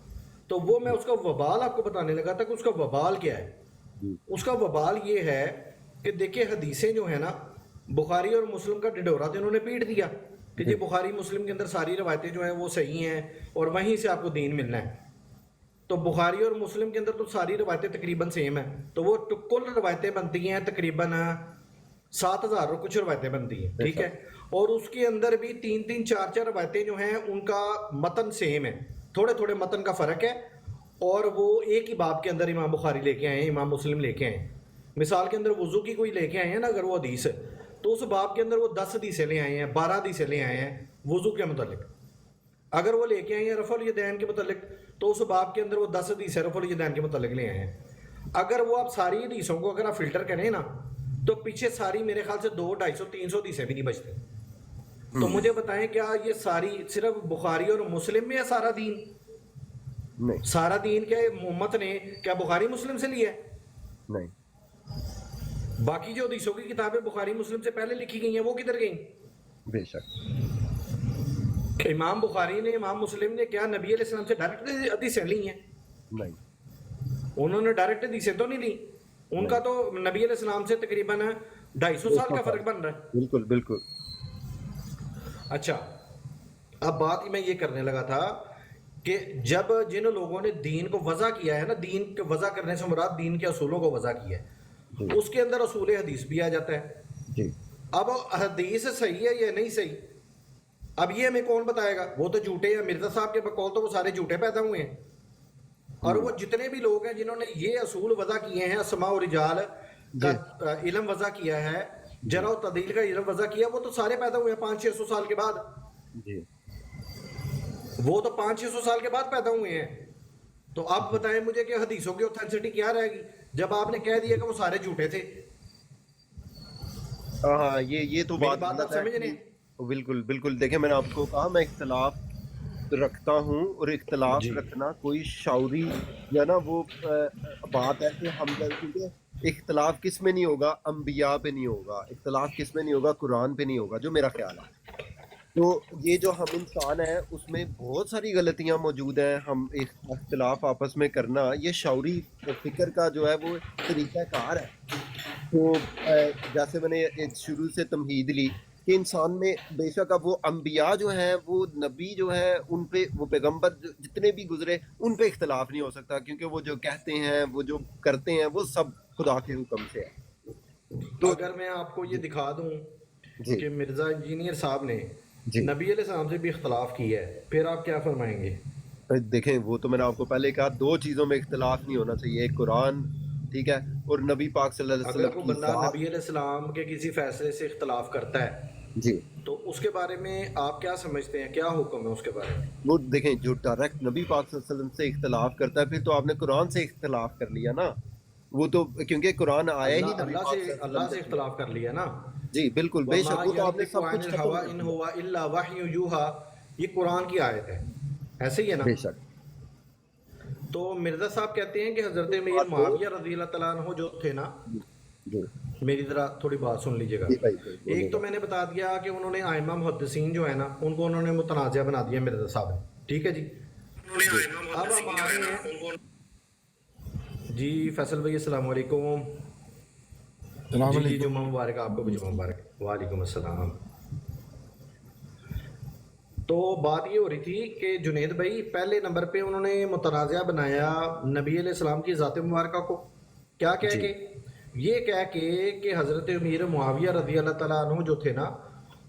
تو وہ میں اس کا وبال آپ کو بتانے لگا تھا کہ اس کا وبال کیا ہے. جی اس کا وبال یہ ہے کہ دیکھیں حدیثیں جو ہیں نا، بخاری اور مسلم کا ڈڈورا تو انہوں نے پیٹ دیا کہ جی جی بخاری مسلم کے اندر ساری روایتیں جو ہیں وہ صحیح ہیں اور وہیں سے آپ کو دین ملنا ہے. تو بخاری اور مسلم کے اندر تو ساری روایتیں تقریباً سیم ہیں، تو وہ کل روایتیں بنتی ہیں تقریباً 7000 اور کچھ روایتیں بنتی ہیں، ٹھیک ہے. اور اس کے اندر بھی 3 4 روایتیں جو ہیں ان کا متن سیم ہے، تھوڑے تھوڑے متن کا فرق ہے، اور وہ ایک ہی باب کے اندر امام بخاری لے کے آئے ہیں، امام مسلم لے کے آئے ہیں. مثال کے اندر وضو کی کوئی لے کے آئے ہیں نا اگر وہ حدیث ہے، تو اس باب کے اندر وہ 10 حدیثیں لے آئے ہیں، 12 حدیثیں لے آئے ہیں وضو کے متعلق. اگر وہ لے کے آئے ہیں رفع الیدین کے متعلق، تو اس باب کے اندر وہ 10 حدیثیں رفع الیدین کے متعلق لے آئے ہیں. اگر وہ آپ ساری حدیثوں کو اگر آپ فلٹر کریں نا تو پیچھے ساری میرے خیال سے 200 250 300 حدیثیں بھی نہیں بچتے. تو مجھے بتائیں کیا یہ ساری صرف بخاری اور مسلم میں ہے سارا دین؟ نہیں سارا دین کیا محمد نے کیا بخاری مسلم سے لیا ہے؟ نہیں باقی جو حدیثوں کی کتابیں بخاری مسلم سے پہلے لکھی گئی ہیں وہ کدھر گئیں؟ بے شک امام بخاری نے امام مسلم نے کیا نبی علیہ السلام سے ڈائریکٹ حدیثیں لی ہیں؟ نہیں انہوں نے ڈائریکٹ حدیثیں تو نہیں لی. ان کا تو نبی علیہ السلام سے تقریباً 250 سال کا فرق بن رہا ہے. بالکل بالکل. اچھا اب بات میں یہ کرنے لگا تھا کہ جب جن لوگوں نے دین کو وضع کیا ہے نا، دین کو وضع کرنے سے مراد دین کے اصولوں کو وضع کیا ہے، اس کے اندر اصول حدیث بھی آ جاتا ہے. جی اب حدیث صحیح ہے یا نہیں صحیح، اب یہ ہمیں کون بتائے گا؟ وہ تو جھوٹے ہیں. مرزا صاحب کے بقول تو وہ سارے جھوٹے پیدا ہوئے ہیں، اور وہ جتنے بھی لوگ ہیں جنہوں نے یہ اصول وضع کیے ہیں، اسماء و رجال کا علم وضع کیا ہے، جرح و تعدیل کا علم وضع کیا، وہ تو سارے پیدا ہوئے ہیں 500-600 سال کے بعد. جی وہ تو 500-600 سال کے بعد پیدا ہوئے ہیں. تو آپ بتائیں مجھے کہ حدیثوں کی اوتھینسٹی کیا رہے گی جب آپ نے کہہ دیا کہ وہ سارے جھوٹے تھے؟ ہاں یہ تو میری بات آپ سمجھ رہے ہیں؟ بالکل بالکل. دیکھیں میں نے آپ کو کہا میں اختلاف رکھتا ہوں، اور اختلاف جی رکھنا کوئی شعوری یا نا وہ بات ہے کہ ہم کیونکہ اختلاف کس میں نہیں ہوگا؟ انبیاء پہ نہیں ہوگا. اختلاف کس میں نہیں ہوگا؟ قرآن پہ نہیں ہوگا، جو میرا خیال ہے. تو یہ جو ہم انسان ہیں اس میں بہت ساری غلطیاں موجود ہیں. ہم اختلاف آپس میں کرنا یہ شعوری فکر کا جو ہے وہ طریقہ کار ہے. تو جیسے میں نے شروع سے تمہید لی کہ انسان میں بے شک اب وہ انبیاء جو ہیں، وہ نبی جو ہے، ان پہ وہ پیغمبر جتنے بھی گزرے ان پہ اختلاف نہیں ہو سکتا، کیونکہ وہ جو کہتے ہیں وہ جو کرتے ہیں وہ سب خدا کے حکم سے ہے. تو اگر میں آپ کو یہ دکھا دوں کہ مرزا انجینئر صاحب نے نبی علیہ السلام سے بھی اختلاف کیا ہے، پھر آپ کیا فرمائیں گے؟ دیکھیں وہ تو میں نے آپ کو پہلے کہا، دو چیزوں میں اختلاف نہیں ہونا چاہیے، ایک قرآن ٹھیک ہے، اور نبی پاک صلی اللہ علیہ اگر وسلم کوئی کی بندہ ذات. نبی علیہ السلام کے کسی فیصلے سے اختلاف کرتا ہے جی تو اس کے بارے میں آپ کیا سمجھتے ہیں، کیا حکم ہے اس کے بارے میں؟ وہ دیکھیں جو ڈائریکٹ نبی پاک صلی اللہ علیہ وسلم سے اختلاف کرتا ہے پھر تو آپ نے قرآن سے اختلاف کر لیا نا. وہ تو کیونکہ قرآن آیا ہی نبی پاک صلی اللہ علیہ وسلم اللہ سے اختلاف کر لیا نا. جی بالکل بے شک. وہ تو آپ نے سب کچھ ختم کر ان دیا. ہوا الا وحی یوحا، یہ قرآن کی آیت ہے، ایسے ہی ہے نا؟ بے شک. تو مرزا صاحب کہتے ہیں کہ حضرت امیر معاویہ رضی اللہ تعالیٰ عنہ جو تھے نا، جی میری ذرا تھوڑی بات سن لیجیے گا. جی بھائی ایک تو میں نے بتا دیا کہ انہوں نے ائمہ محدثین جو ہے نا ان کو انہوں نے متنازع بنا دیا مرزا صاحب نے، ٹھیک ہے جی. اب ہم آ رہے ہیں جی فیصل بھائی السلام علیکم. جی جمعہ مبارک آپ کو بھی جمعہ مبارک. وعلیکم السلام. تو بات یہ ہو رہی تھی کہ جنید بھائی پہلے نمبر پہ انہوں نے متنازع بنایا نبی علیہ السلام کی ذات مبارکہ کو، کیا کہہ کے؟ یہ کہہ کے کہ حضرت امیر معاویہ رضی اللہ تعالیٰ عنہ جو تھے نا،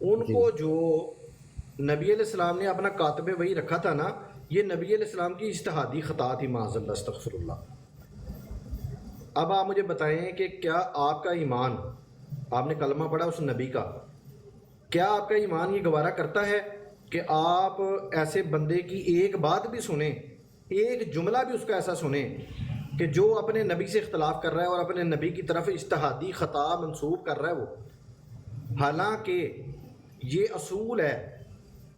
ان کو جو نبی علیہ السلام نے اپنا کاتب وحی رکھا تھا نا، یہ نبی علیہ السلام کی اجتہادی خطا تھی، معاذ اللہ استغفر اللہ. اب آپ مجھے بتائیں کہ کیا آپ کا ایمان، آپ نے کلمہ پڑھا اس نبی کا، کیا آپ کا ایمان یہ گوارا کرتا ہے کہ آپ ایسے بندے کی ایک بات بھی سنیں، ایک جملہ بھی اس کا ایسا سنیں کہ جو اپنے نبی سے اختلاف کر رہا ہے اور اپنے نبی کی طرف اجتہادی خطا منسوب کر رہا ہے وہ، حالانکہ یہ اصول ہے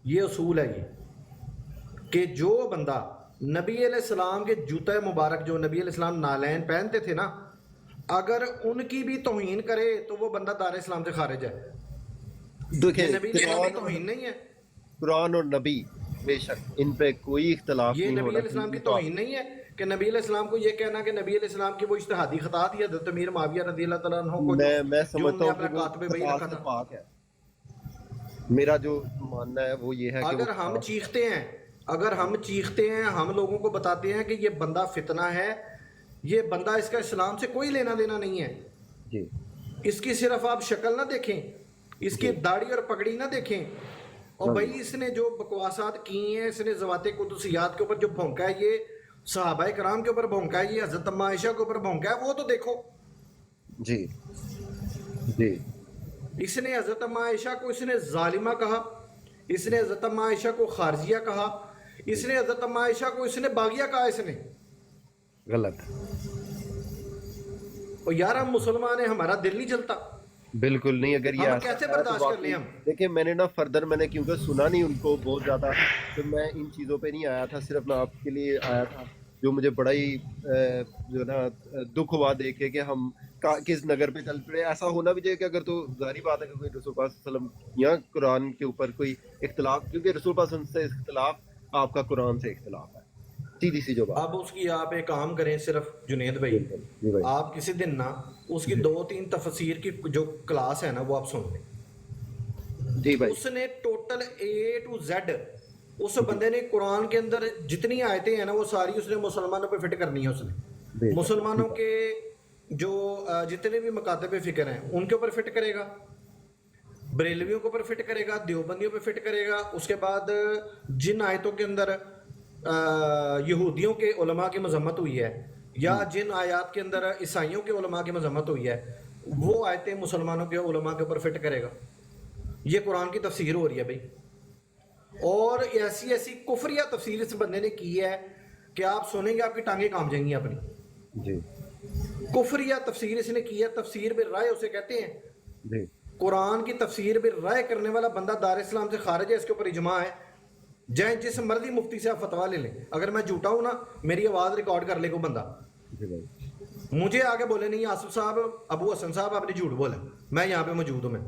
یہ کہ جو بندہ نبی علیہ السلام کے جوتا مبارک، جو نبی علیہ السلام نالین پہنتے تھے نا، اگر ان کی بھی توہین کرے تو وہ بندہ دار اسلام سے خارج ہے. دیکھیں نبی علیہ السلام کی توہین نہیں ہے، قرآن اور نبی بے شک ان پہ کوئی اختلاف یہ نہیں نبی ہونا علیہ السلام کی توہین نہیں ہے کہ نبی علیہ السلام کو یہ کہنا کہ نبی علیہ السلام کی وہ اجتہادی خطا تھی حضرت امیر معاویہ رضی اللہ تعالیٰ عنہ کو میں جو انہوں سمجھتا نے ہوں اپنا کہ وہ کاتب وحی خطا رکھا سے تھا. پاک ہے. میرا جو ماننا ہے وہ یہ ہے کہ اگر ہم چیختے ہیں ہم لوگوں کو بتاتے ہیں کہ یہ بندہ فتنہ ہے، یہ بندہ، اس کا اسلام سے کوئی لینا دینا نہیں ہے، جی اس کی صرف آپ شکل نہ دیکھیں، اس کی داڑھی اور پگڑی نہ دیکھیں، اور بھائی اس نے جو بکواسات کی ہیں، اس نے ذوات قدسیات کے اوپر جو بھونکا ہے، یہ صحابہ کرام کے اوپر بھونکا ہے، یہ حضرت اماں عائشہ کے اوپر بھونکا ہے، وہ تو دیکھو. جی جی اس نے حضرت اماں عائشہ کو اس نے ظالمہ کہا، اس نے حضرت اماں عائشہ کو خارجیہ کہا، اس نے حضرت اماں عائشہ کو اس نے باغیہ کہا. اس نے غلط. اور یار ہم مسلمان ہیں، ہمارا دل نہیں چلتا. بالکل نہیں. اگر یہ ہم ایسا کیسے ہے تو برداشت کر لیں واقعی ہم؟ دیکھیں میں نے نا فردر میں نے کیونکہ سنا نہیں ان کو بہت زیادہ، تو میں ان چیزوں پہ نہیں آیا تھا، صرف میں آپ کے لیے آیا تھا جو مجھے بڑا ہی جو ہے نا دکھ ہوا دیکھے کہ ہم کس نگر پہ چل پڑے. ایسا ہونا بھی چاہیے کہ اگر تو ظاہری بات ہے کہ کوئی رسول پاک صلی اللہ علیہ وسلم یا قرآن کے اوپر کوئی اختلاف، کیونکہ رسول پاک صلی اللہ علیہ وسلم سے اختلاف آپ کا قرآن سے اختلاف ہے، سیدھی سی جو بات اب ہے. اس کی آپ ایک کام کریں صرف جنید بھائی، بالکل جی بھائی. آپ کسی دن نا اس کی 2-3 تفسیر کی جو کلاس ہے نا وہ آپ سن لیں. جی بھائی. اس نے ٹوٹل A to Z اس جی بندے نے قرآن کے اندر جتنی آیتیں ہیں نا وہ ساری اس نے مسلمانوں پہ فٹ کرنی ہے. اس نے بے شک. مسلمانوں کے جو جتنے بھی مکاتب فکر ہیں ان کے اوپر فٹ کرے گا، بریلویوں کے اوپر فٹ کرے گا، دیوبندیوں پہ فٹ کرے گا. اس کے بعد جن آیتوں کے اندر یہودیوں کے علماء کی مذمت ہوئی ہے یا جن آیات کے اندر عیسائیوں کے علماء کی مذمت ہوئی ہے وہ آیتیں مسلمانوں کے علماء کے اوپر فٹ کرے گا. یہ قرآن کی تفسیر ہو رہی ہے بھائی. اور ایسی ایسی کفریہ تفسیر اس بندے نے کی ہے کہ آپ سنیں گے آپ کی ٹانگیں کام جائیں گی اپنی. جی کفریہ تفسیر اس نے کی ہے، تفسیر بر رائے اسے کہتے ہیں. جی قرآن کی تفسیر بر رائے کرنے والا بندہ دار اسلام سے خارج ہے، اس کے اوپر اجماع ہے. جائیں جس مرضی مفتی سے آپ فتویٰ لے لیں، اگر میں جھوٹا ہوں نا میری آواز ریکارڈ کر لے کوئی بندہ، جی بھائی. مجھے آگے بولے نہیں آصف صاحب ابو حسن صاحب آپ نے جھوٹ بولا، میں یہاں پہ موجود ہوں. میں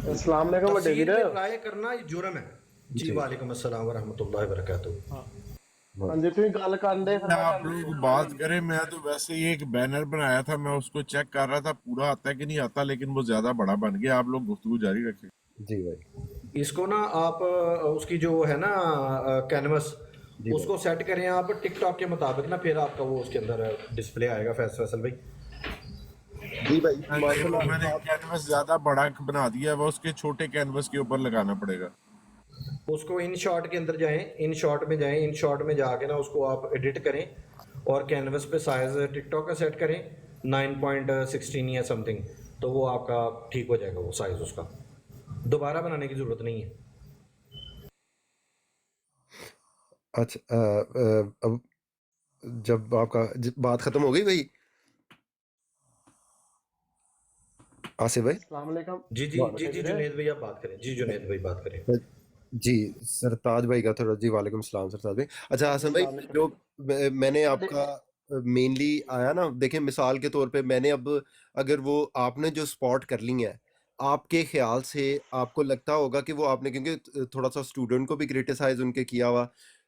السلام علیکم بڑے تفسیر ویر. بر رائے کرنا یہ جرم ہے. جی وعلیکم السلام ورحمۃ اللہ وبرکاتہ. ہاں جی تھی گل کرنے آپ لوگ بات کریں. میں تو ویسے ہی ایک بینر بنایا تھا، میں اس کو چیک کر رہا تھا پورا آتا ہے کہ نہیں آتا، لیکن وہ زیادہ بڑا بن گیا. آپ لوگ گفتگو جاری رکھیں. جی بھائی. اس کو نا آپ اس کی جو ہے نا کینوس جی اس کو سیٹ کریں آپ ٹک ٹاک کے مطابق نا، پھر آپ کا وہ اس کے اندر ڈسپلے آئے گا. فیصل بھائی جی بھائی نہیں، وہ میں نے ماشاءاللہ. کینوس زیادہ بڑا بنا دیا ہے، وہ اس کے چھوٹے کینوس کے اوپر لگانا پڑے گا. اس کو ان شارٹ کے اندر جائیں، ان شارٹ میں جائیں، ان شارٹ میں جا کے نا اس کو آپ ایڈٹ کریں اور کینوس پہ سائز ٹک ٹاک کا سیٹ کریں 9.16 یا سم تھنگ، تو وہ آپ کا ٹھیک ہو جائے گا. وہ سائز اس کا دوبارہ بنانے کی ضرورت نہیں ہے. اچھا اب جب آپ کا بات ختم ہو گئی بھائی آصف بھائی. السلام علیکم. جی جی جی جی جنید بھائی آپ بات کریں. جی جنید بھائی بات کریں. جی سرتاج بھائی کا تھوڑا. جی وعلیکم السلام سرتاج بھائی. اچھا حسن بھائی جو میں نے آپ کا مینلی آیا نا، دیکھیں مثال کے طور پہ میں نے اب اگر وہ آپ نے جو اسپاٹ کر لی ہیں، آپ کے خیال سے آپ کو لگتا ہوگا کہ وہ آپ نے کیونکہ تھوڑا سا اسٹوڈنٹ کو بھی کریٹیسائز ان کے کیا ہوا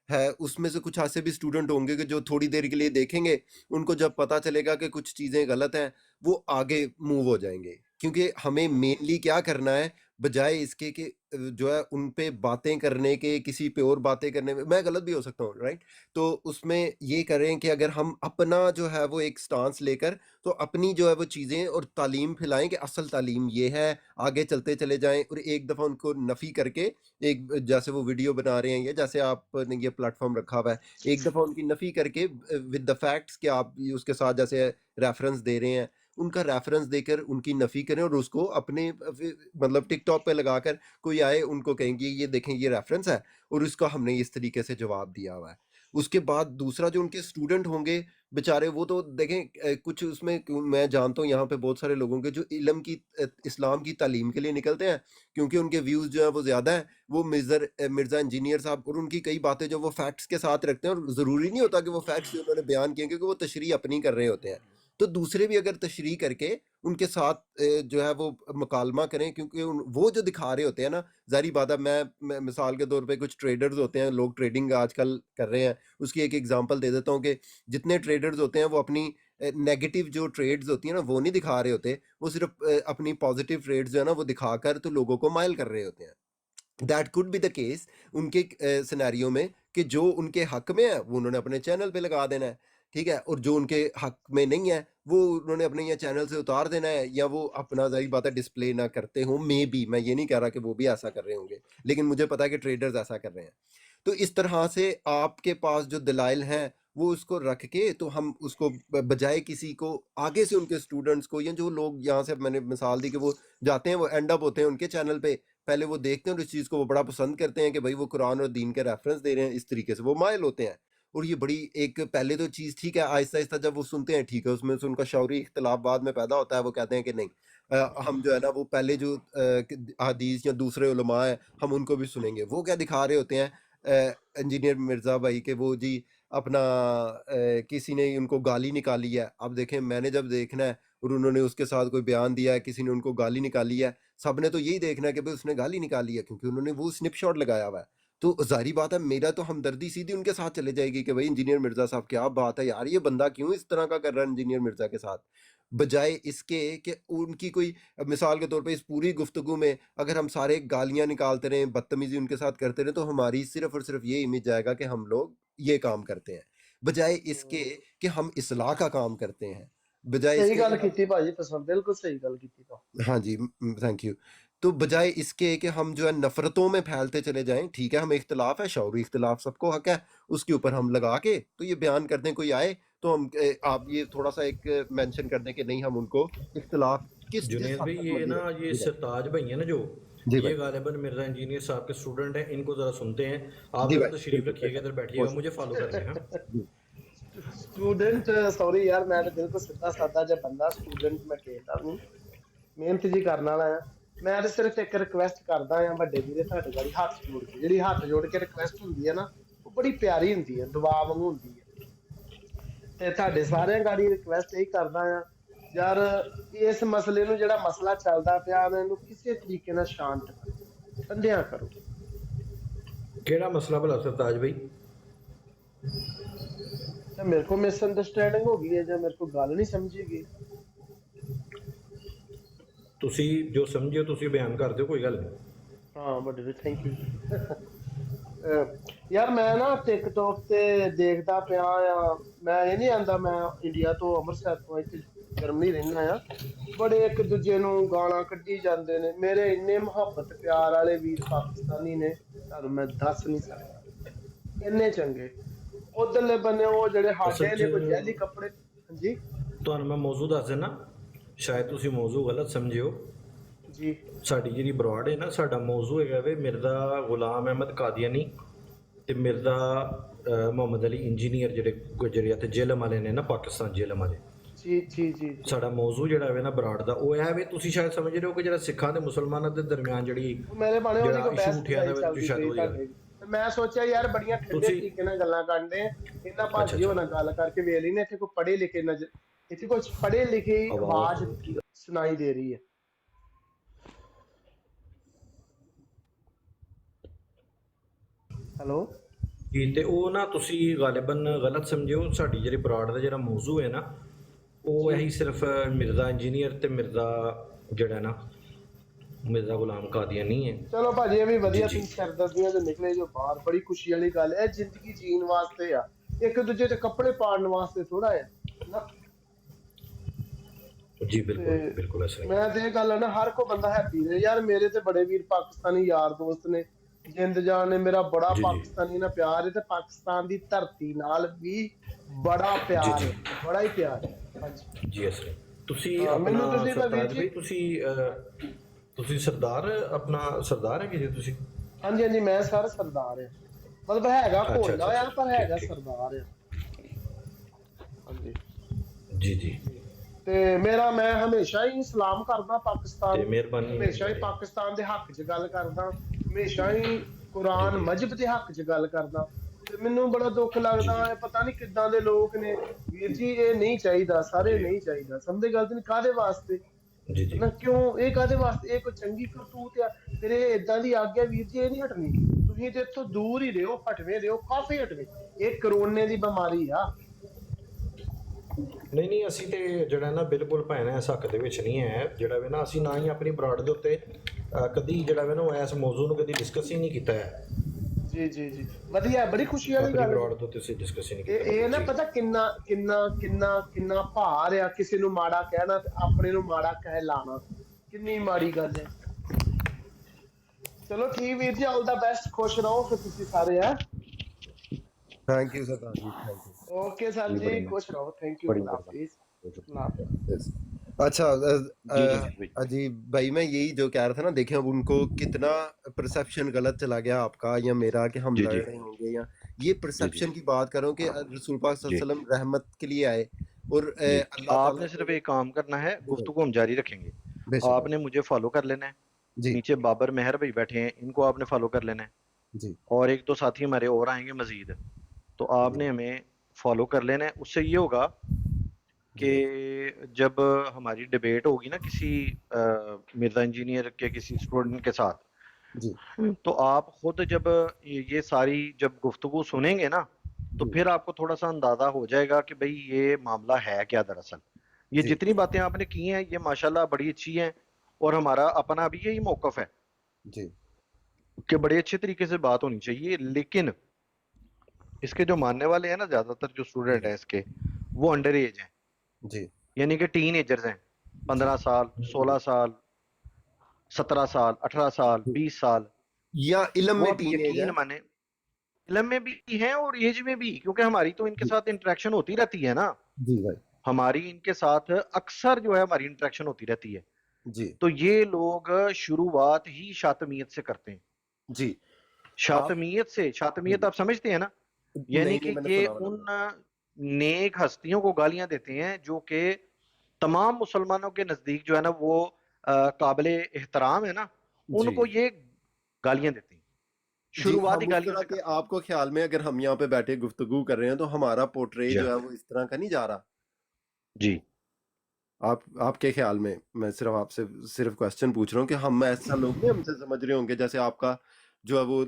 ہے، اس میں سے کچھ ایسے بھی اسٹوڈنٹ ہوں گے کہ جو تھوڑی دیر کے لیے دیکھیں گے، ان کو جب پتہ چلے گا کہ کچھ چیزیں غلط ہیں وہ آگے موو ہو جائیں گے. کیونکہ ہمیں مینلی کیا کرنا ہے بجائے اس کے کہ جو ہے ان پہ باتیں کرنے کے، کسی پہ اور باتیں کرنے میں غلط بھی ہو سکتا ہوں رائٹ. تو اس میں یہ کریں کہ اگر ہم اپنا جو ہے وہ ایک سٹانس لے کر تو اپنی جو ہے وہ چیزیں اور تعلیم پھیلائیں کہ اصل تعلیم یہ ہے، آگے چلتے چلے جائیں، اور ایک دفعہ ان کو نفی کر کے ایک جیسے وہ ویڈیو بنا رہے ہیں یا جیسے آپ نے یہ پلیٹ فارم رکھا ہوا ہے، ایک دفعہ ان کی نفی کر کے ود دا فیکٹس کہ آپ اس کے ساتھ جیسے ریفرنس دے رہے ہیں ان کا ریفرنس دے کر ان کی نفی کریں، اور اس کو اپنے مطلب ٹک ٹاک پہ لگا کر کوئی آئے ان کو کہیں گے یہ دیکھیں یہ ریفرنس ہے اور اس کا ہم نے اس طریقے سے جواب دیا ہوا ہے. اس کے بعد دوسرا جو ان کے اسٹوڈنٹ ہوں گے بیچارے، وہ تو دیکھیں کچھ اس میں میں جانتا ہوں یہاں پہ بہت سارے لوگوں کے جو علم کی اسلام کی تعلیم کے لیے نکلتے ہیں، کیونکہ ان کے ویوز جو ہیں وہ زیادہ ہیں، وہ مرزا انجینئر صاحب، اور ان کی کئی باتیں جو وہ فیکٹس کے ساتھ رکھتے ہیں، اور ضروری نہیں ہوتا کہ وہ فیکٹس جو انہوں نے بیان کیے کیونکہ وہ تشریح اپنی کر رہے ہوتے ہیں. تو دوسرے بھی اگر تشریح کر کے ان کے ساتھ جو ہے وہ مکالمہ کریں، کیونکہ وہ جو دکھا رہے ہوتے ہیں نا، ظاہری بات ہے میں مثال کے طور پہ کچھ ٹریڈرز ہوتے ہیں، لوگ ٹریڈنگ آج کل کر رہے ہیں، اس کی ایک ایگزامپل دے دیتا ہوں کہ جتنے ٹریڈرز ہوتے ہیں وہ اپنی نیگیٹو جو ٹریڈز ہوتی ہیں نا وہ نہیں دکھا رہے ہوتے، وہ صرف اپنی پازیٹیو ٹریڈز جو ہے نا وہ دکھا کر تو لوگوں کو مائل کر رہے ہوتے ہیں. That could be the case ان کے سینیریو میں کہ جو ان کے حق میں ہے وہ انہوں نے اپنے چینل پہ لگا دینا ہے، ٹھیک ہے، اور جو ان کے حق میں نہیں ہے وہ انہوں نے اپنے یہ چینل سے اتار دینا ہے، یا وہ اپنا ظاہری بات ہے ڈسپلے نہ کرتے ہوں. میں یہ نہیں کہہ رہا کہ وہ بھی ایسا کر رہے ہوں گے، لیکن مجھے پتا ہے کہ ٹریڈرز ایسا کر رہے ہیں. تو اس طرح سے آپ کے پاس جو دلائل ہیں وہ اس کو رکھ کے تو ہم اس کو بجائے کسی کو آگے سے ان کے اسٹوڈنٹس کو، یا جو لوگ یہاں سے میں نے مثال دی کہ وہ جاتے ہیں وہ اینڈ اپ ہوتے ہیں ان کے چینل پہ، پہلے وہ دیکھتے ہیں اور اس چیز کو وہ بڑا پسند کرتے ہیں کہ بھائی وہ قرآن اور دین کے ریفرنس دے رہے ہیں، اس طریقے سے وہ مائل ہوتے ہیں. اور یہ بڑی ایک پہلے تو چیز ٹھیک ہے، آہستہ آہستہ جب وہ سنتے ہیں ٹھیک ہے، اس میں سے ان کا شعوری اختلاف بعد میں پیدا ہوتا ہے، وہ کہتے ہیں کہ نہیں ہم جو ہے نا وہ پہلے جو حدیث یا دوسرے علماء ہیں ہم ان کو بھی سنیں گے. وہ کیا دکھا رہے ہوتے ہیں انجینئر مرزا بھائی کہ وہ جی اپنا کسی نے ان کو گالی نکالی ہے. اب دیکھیں میں نے جب دیکھنا ہے اور انہوں نے اس کے ساتھ کوئی بیان دیا ہے، کسی نے ان کو گالی نکالی ہے، سب نے تو یہی دیکھنا ہے کہ بھائی اس نے گالی نکالی ہے کیونکہ انہوں نے وہ سنپ شاٹ لگایا ہوا ہے. تو ظاہری بات ہے میرا تو ہمدردی سیدھی ان کے ساتھ چلے جائے گی کہ بھائی انجینئر مرزا صاحب کیا بات ہے یار، یہ بندہ کیوں اس طرح کا کر رہا ہے انجینئر مرزا کے ساتھ، بجائے اس کے کہ ان کی کوئی مثال کے طور پہ اس پوری گفتگو میں اگر ہم سارے گالیاں نکالتے رہیں، بدتمیزی ان کے ساتھ کرتے رہیں، تو ہماری صرف اور صرف یہ امیج جائے گا کہ ہم لوگ یہ کام کرتے ہیں، بجائے اس کے کہ ہم اصلاح کا کام کرتے ہیں، بجائے اس صحیح کے گل کہ ہم کیتی بھاجی تساں بالکل صحیح گل کیتی تو ہاں جی تھینک یو. تو بجائے اس کے کہ ہم جو ہے نفرتوں میں پھیلتے چلے جائیں، ٹھیک ہے ہمیں اختلاف ہے، شعوری اختلاف سب کو حق ہے، اس کے اوپر ہم لگا کے تو یہ بیان کر دیں کوئی آئے تو ہم آپ یہ تھوڑا سا ایک مینشن کر دیں کہ نہیں ہم ان کو اختلاف جس جنید حد بھائی تک یہ مرضی نا رکھیں. یہ جی بھائی. سرتاج بھائی ہیں نا جو جی یہ بھائی. غالباً مرزا انجینئر صاحب کے اسٹوڈنٹ ہیں، ان کو ذرا سنتے ہیں. آپ جی ذرا بھائی تشریف بالکل رکھیے بے گا، ادھر شک بیٹھیے گا، کوشش. مجھے فالو کریں. ہاں جی سٹوڈنٹ سوری یار میں تے بالکل سیدھا سادہ جا بندہ سٹوڈنٹ میں کہتا ہوں محنت جی کرن والا ہے. میں تے صرف ایک ریکویسٹ کردا ہاں ਵੱਡੇ ਵੀਰੇ ਤੁਹਾਡੇ ਗਾੜੀ ਹੱਥ ਜੋੜ ਕੇ, ਜਿਹੜੀ ਹੱਥ ਜੋੜ ਕੇ ਰਿਕੁਐਸਟ ਹੁੰਦੀ ਹੈ ਨਾ ਉਹ ਬੜੀ ਪਿਆਰੀ ਹੁੰਦੀ ਹੈ, ਦੁਆ ਵਾਂਗੂ ਹੁੰਦੀ ਹੈ. ਤੇ ਤੁਹਾਡੇ ਸਾਰਿਆਂ ਗਾੜੀ ਰਿਕੁਐਸਟ ਇਹ ਕਰਦਾ ਆ ਯਾਰ ਇਸ ਮਸਲੇ ਨੂੰ ਜਿਹੜਾ ਮਸਲਾ ਚੱਲਦਾ ਪਿਆ ਨਾ ਇਹਨੂੰ ਕਿਸੇ ਤਰੀਕੇ ਨਾਲ ਸ਼ਾਂਤ ਕਰੋ, ਠੰਡਿਆਂ ਕਰੋ. ਕਿਹੜਾ ਮਸਲਾ ਭਲਾ ਸਰਤਾਜ ਭਾਈ? ਤੇ ਮੇਰੇ ਕੋ ਮਿਸਅੰਡਰਸਟੈਂਡਿੰਗ ਹੋ ਗਈ ਹੈ ਜਾਂ ਮੇਰੇ ਕੋ ਗੱਲ ਨਹੀਂ ਸਮਝੀ ਗਈ. ਤੁਸੀਂ ਜੋ ਸਮਝਿਓ ਤੁਸੀਂ ਬਿਆਨ ਕਰ ਦਿਓ, ਕੋਈ ਗੱਲ ਨਹੀਂ. ਹਾਂ ਵੱਡੇ ਵੀਰ ਥੈਂਕ ਯੂ. ਯਾਰ ਮੈਂ ਨਾ ਟਿਕਟੋਕ ਤੇ ਦੇਖਦਾ ਪਿਆ ਆ, ਮੈਂ ਇਹ ਨਹੀਂ ਆਂਦਾ ਮੈਂ ਇੰਡੀਆ ਤੋਂ ਅੰਮ੍ਰਿਤਸਰ ਤੋਂ ਇੱਥੇ ਜਰਮਨੀ ਰਹਿੰਦਾ ਆ. ਬੜੇ ਇੱਕ ਦੂਜੇ ਨੂੰ ਗਾਲਾਂ ਕੱਢੀ ਜਾਂਦੇ ਨੇ. ਮੇਰੇ ਇੰਨੇ ਮੁਹੱਬਤ ਪਿਆਰ ਵਾਲੇ ਵੀਰ ਪਾਕਿਸਤਾਨੀ ਨੇ ਤੁਹਾਨੂੰ ਮੈਂ ਦੱਸ ਨਹੀਂ ਸਕਦਾ, ਇੰਨੇ ਚੰਗੇ. ਉਧਰਲੇ ਬੰਨੇ ਉਹ ਜਿਹੜੇ ਅਸਲ ਸਾਡੇ ਨੇ ਕੋਈ 'ਚ ਜੈਲੀ ਕੱਪੜੇ. ਹਾਂਜੀ ਤੁਹਾਨੂੰ ਮੈਂ ਮੌਜੂ ਦੱਸ ਦਿੰਦਾ, ਸ਼ਾਇਦ ਤੁਸੀਂ ਮੌਜੂ ਗਲਤ ਸਮਝਿਓ. ਜੀ ਸਾਡੀ ਜਿਹੜੀ ਬਰੋਡ ਹੈ ਨਾ, ਸਾਡਾ ਮੌਜੂ ਹੈਗਾ ਵੇ ਮਿਰਜ਼ਾ ਗੁਲਾਮ ਅਹਿਮਦ ਕਾਦੀਆਨੀ ਤੇ ਮਿਰਜ਼ਾ ਮੁਹੰਮਦ ਅਲੀ ਇੰਜੀਨੀਅਰ, ਜਿਹੜੇ ਗੁਜਰਿਆ ਤੇ ਜੇਲਮ ਵਾਲੇ ਨੇ ਨਾ, ਪਾਕਿਸਤਾਨ ਜੇਲਮ ਵਾਲੇ. ਜੀ ਜੀ ਜੀ ਸਾਡਾ ਮੌਜੂ ਜਿਹੜਾ ਵੇ ਨਾ ਬਰਾੜ ਦਾ, ਉਹ ਇਹ ਵੇ ਤੁਸੀਂ ਸ਼ਾਇਦ ਸਮਝ ਰਹੇ ਹੋ ਕਿ ਜਿਹੜਾ ਸਿੱਖਾਂ ਤੇ ਮੁਸਲਮਾਨਾਂ ਦੇ ਦਰਮਿਆਨ ਜਿਹੜੀ ਮੇਰੇ ਬਾਣੇ ਉਹਦੀ ਜਿਹੜਾ ਕੋਈ ਇਸ਼ੂ ਬਹਿਸ ਉਠਿਆ ਦਾ ਚੱਲਦੀ ਸ਼ਾਇਦ ਪਈ ਉਹ ਤੁਹਾਡੇ. ਤੇ ਮੈਂ ਸੋਚਿਆ ਯਾਰ ਬੜੀਆਂ ਠੰਡੇ ਤੁਸੀਂ- ਤਰੀਕੇ ਨਾਲ ਗੱਲਾਂ ਕਰਦੇ ਆ, ਇਹਨਾਂ ਭਾਜੀ ਅੱਛਾ। ਹੋਣਾ ਗੱਲ ਕਰਕੇ ਵੇਖ ਲਈ ਨਾ ਇੱਥੇ ਕੋਈ ਪੜ੍ਹੇ ਲਿਖੇ ਨਜ਼ਰ, ਇੱਥੇ ਕੁਝ ਪੜ੍ਹੇ ਲਿਖੇ ਆਵਾਜ਼ ਸੁਣਾਈ ਦੇ ਰਹੀ ਹੈ. ਹੈਲੋ ਜੀ, ਤੇ ਉਹ ਨਾ ਤੁਸੀਂ ਗਾਲਿਬਨ ਗਲਤ ਸਮਝਿਓ. ਸਾਡੀ ਜਿਹੜੀ ਬਰਾੜ ਦਾ ਜਿਹੜਾ ਮੌਜੂ ਹੈ ਨਾ, ਉਹ ਇਹੀ ਸਿਰਫ ਮਿਰਜ਼ਾ ਇੰਜੀਨੀਅਰ ਤੇ ਮਿਰਜ਼ਾ ਜਿਹੜਾ ਨਾ ਮਿਰਜ਼ਾ ਗੁਲਾਮ ਕਾਦੀਆਨੀ ਹੈ. ਚਲੋ ਭਾਜੀ ਇਹ ਵੀ ਵਧੀਆ, ਜੀ, ਜੀ। ਤੁਸੀਂ ਸਰਦਰਦੀਆਂ ਜੋ ਨਿਕਲੇ ਜੋ ਬਾਹਰ, ਬੜੀ ਖੁਸ਼ੀ ਵਾਲੀ ਗੱਲ ਹੈ. ਇਹ ਜ਼ਿੰਦਗੀ ਜੀਣ ਵਾਸਤੇ ਆ, ਇੱਕ ਦੂਜੇ ਤੇ ਕੱਪੜੇ ਪਾਉਣ ਵਾਸਤੇ ਥੋੜਾ ਹੈ ਨਾ. ਜੀ ਬਿਲਕੁਲ ਬਿਲਕੁਲ ਐਸਾ ਹੀ. ਮੈਂ ਤੇ ਇਹ ਗੱਲ ਆ ਨਾ, ਹਰ ਕੋ ਬੰਦਾ ਹੈਪੀ ਰਹੇ ਯਾਰ. ਮੇਰੇ ਤੇ ਬੜੇ ਵੀਰ ਪਾਕਿਸਤਾਨੀ ਯਾਰ ਦੋਸਤ ਨੇ, ਜਿੰਦ ਜਾਨ ਨੇ, ਮੇਰਾ ਬੜਾ ਜੀ, ਜੀ। ਪਾਕਿਸਤਾਨੀ ਨਾਲ ਪਿਆਰ ਹੈ ਤੇ ਪਾਕਿਸਤਾਨ ਦੀ ਧਰਤੀ ਨਾਲ ਵੀ ਬੜਾ ਪਿਆਰ ਜੀ, ਹੈ, ਬੜਾ ਹੀ ਪਿਆਰ ਹੈ. ਹਾਂਜੀ ਜੀ ਐਸਾ ਹੀ. ਤੁਸੀਂ ਹਾਂ, ਮੈਨੂੰ ਆਪਣਾ ਤੁਸੀਂ ਸਰਦਾਰ ਵੀਰ ਜੀ- ਭਾਈ ਤੁਸੀਂ ਸਰਦਾਰ ਆਪਣਾ ਸਰਦਾਰ ਹੈਗੇ ਜੀ ਤੁਸੀਂ? ਹਾਂਜੀ ਹਾਂਜੀ ਮੈਂ ਸਰ ਸਰਦਾਰ ਆ, ਮਤਲਬ ਹੈਗਾ ਅੱਛਾ, ਭੋਲਾ ਅੱਛਾ, ਯਾਰ ਪਰ ਹੈਗਾ ਠੀਕ। ਸਰਦਾਰ ਆ. ਹਾਂਜੀ ਜੀ ਜੀ ਤੇ ਮੈਂ ਹਮੇਸ਼ਾ ਹੀ ਸਲਾਮ ਕਰਦਾ ਪਾਕਿਸਤਾਨ ਤੇ ਨੂੰ, ਮਿਹਰਬਾਨੀ ਹਮੇਸ਼ਾ ਹੀ ਪਾਕਿਸਤਾਨ ਦੇ ਹੱਕ 'ਚ ਗੱਲ ਕਰਦਾ, ਹਮੇਸ਼ਾ ਹੀ ਕੁਰਾਨ ਮਜਹਬ ਦੇ ਹੱਕ 'ਚ ਗੱਲ ਕਰਦਾ. ਤੇ ਮੈਨੂੰ ਬੜਾ ਦੁੱਖ ਲੱਗਦਾ ਹੈ, ਪਤਾ ਨਹੀਂ ਕਿੱਦਾਂ ਦੇ ਲੋਕ ਨੇ ਵੀਰ ਜੀ. ਇਹ ਨਹੀਂ ਚਾਹੀਦਾ, ਸਾਰੇ ਨਹੀਂ ਚਾਹੀਦਾ. ਸਮਝਦੇ ਗੱਲ ਤੇ ਨਹੀਂ, ਕਾਹਦੇ ਵਾਸਤੇ ਜੀ ਜੀ ਨਾ, ਕਿਉਂ ਇਹ ਕਾਹਦੇ ਵਾਸਤੇ? ਇਹ ਕੋਈ ਚੰਗੀ ਕਰਤੂਤ ਆ? ਫਿਰ ਇਹ ਇਦਾਂ ਦੀ ਆਗਿਆ ਵੀਰ ਜੀ, ਇਹ ਨਹੀਂ ਹਟਣੀ. ਤੁਸੀਂ ਤੇ ਇੱਥੋਂ ਦੂਰ ਹੀ ਰਹੋ, ਹਟਵੇਂ ਰਹੋ, ਕਾਫੀ ਹਟਵੇਂ. ਇਹ ਕਰੋਨੇ ਦੀ ਬਿਮਾਰੀ ਆ. ਨਹੀਂ ਅਸੀਂ ਤੇ ਜਿਹੜਾ ਨਾ ਬਿਲਕੁਲ ਭੈਣ ਇਸ ਹੱਕ ਦੇ ਵਿੱਚ ਨਹੀਂ ਹੈ. ਜਿਹੜਾ ਵੇ ਨਾ ਅਸੀਂ ਨਾ ਹੀ ਆਪਣੀ ਬਰਾੜ ਦੇ ਉੱਤੇ ਕਦੀ ਜਿਹੜਾ ਵੇ ਨਾ ਉਹ ਇਸ ਮੌਜੂ ਨੂੰ ਕਦੀ ਡਿਸਕਸ ਹੀ ਨਹੀਂ ਕੀਤਾ ਹੈ. ਜੀ ਜੀ ਜੀ ਵਧੀਆ, ਬੜੀ ਖੁਸ਼ੀ ਵਾਲੀ ਆਪਣੀ ਗੱਲ ਬਰਾੜ ਹੈ. ਦੇ ਉੱਤੇ ਅਸੀਂ ਡਿਸਕਸ ਹੀ ਨਹੀਂ ਇਹ ਕੀਤਾ. ਇਹ ਨਾ ਜੀ। ਪਤਾ ਕਿੰਨਾ ਕਿੰਨਾ ਕਿੰਨਾ ਕਿੰਨਾ ਭਾਰ ਆ ਕਿਸੇ ਨੂੰ ਮਾੜਾ ਕਹਿਣਾ ਤੇ ਆਪਣੇ ਨੂੰ ਮਾੜਾ ਕਹਿ ਲਾਣਾ, ਕਿੰਨੀ ਮਾੜੀ ਗੱਲ ਹੈ. ਚਲੋ ਠੀਕ ਵੀਰ ਜੀ, ਆਲ ਦਾ ਬੈਸਟ, ਖੁਸ਼ ਰਹੋ ਫਿਰ ਤੁਸੀਂ ਸਾਰੇ ਹੈ. Thank you Sardar ji, thank you. Okay sir ਜੀ, ਖੁਸ਼ ਰਹੋ. Thank you. ਬੜੀ ਅੱਲਾਹ ਹਾਫਿਜ਼. ਮਿਹਰਬਾਨੀ. ਅੱਲਾਹ ਹਾਫਿਜ਼. Yes. اچھا جی جی جی بھائی عجیب بھائی میں یہی جو کہہ رہا تھا نا، دیکھیں اب ان کو کتنا پرسیپشن غلط چلا گیا آپ کا یا میرا کہ ہم جی لڑ جی رہے ہوں گے، یا یہ جی جی پرسیپشن کی بات کر رہا ہوں کہ رسول پاک صلی جی اللہ علیہ وسلم رحمت کے لیے آئے اور جی اللہ آپ تعالیٰ نے صرف کو. ایک کام کرنا ہے، جی بھائی، گفتگو ہم جاری رکھیں گے. بے شک آپ بھائی. نے مجھے فالو کر لینا ہے، جی نیچے بابر مہر بھائی بیٹھے ہیں، ان کو آپ نے فالو کر لینا ہے، جی اور ایک دو ساتھی ہمارے اور آئیں گے مزید، تو آپ جی نے ہمیں فالو کر لینا ہے. اس سے یہ ہوگا جی بھائی. کہ جب ہماری ڈیبیٹ ہوگی نا کسی مرزا انجینئر کے کسی اسٹوڈنٹ کے ساتھ، جی تو آپ خود جب یہ ساری جب گفتگو سنیں گے نا، تو جی پھر آپ کو تھوڑا سا اندازہ ہو جائے گا کہ بھئی یہ معاملہ ہے کیا دراصل. یہ جی جتنی باتیں آپ نے کی ہیں یہ ماشاءاللہ بڑی اچھی ہیں، اور ہمارا اپنا بھی یہی موقف ہے جی کہ بڑے اچھے طریقے سے بات ہونی چاہیے. لیکن اس کے جو ماننے والے ہیں نا، زیادہ تر جو جی اسٹوڈنٹ ہیں بھائی. اس کے، وہ انڈر ایج ہیں، جی یعنی کہ ٹین ایجرز ہیں. جی 15 سال، 16 سال، 17 سال، 18 سال، جی. 20 سال. یا علم وہ میں آپ ٹین ایج ہے. یقین مانیں، علم میں بھی ہیں اور ایج میں بھی، کیونکہ ہماری تو ان کے جی ساتھ انٹریکشن ہوتی رہتی ہے نا. جی بھائی. ہماری ان کے ساتھ اکثر جو ہے ہماری انٹریکشن ہوتی رہتی ہے. جی تو یہ لوگ شروعات ہی شاطمیت سے کرتے ہیں. جی. آپ شاطمیت سے، شاطمیت آپ سمجھتے ہیں نا، نہیں یعنی نہیں کہ میں نے یہ سنا ہوا ان لفظ. نیک ہستیوں کو گالیاں دیتے ہیں جو کہ تمام مسلمانوں کے نزدیک جو ہے نا وہ قابل احترام ہے نا، ان جی. کو یہ گالیاں دیتے ہیں، جی شروعاتی ہم اس گالیوں طرح سے کے کرتے ہیں. آپ کو خیال میں اگر ہم یہاں پہ بیٹھے گفتگو کر رہے ہیں تو ہمارا پورٹرے جی جو ہے وہ اس طرح کا نہیں جا رہا؟ جی آپ کے خیال میں صرف آپ سے صرف کوشچن پوچھ رہا ہوں کہ ہم ایسا لوگ نہیں ہم سے سمجھ رہے ہوں گے جیسے آپ کا جو ہے وہ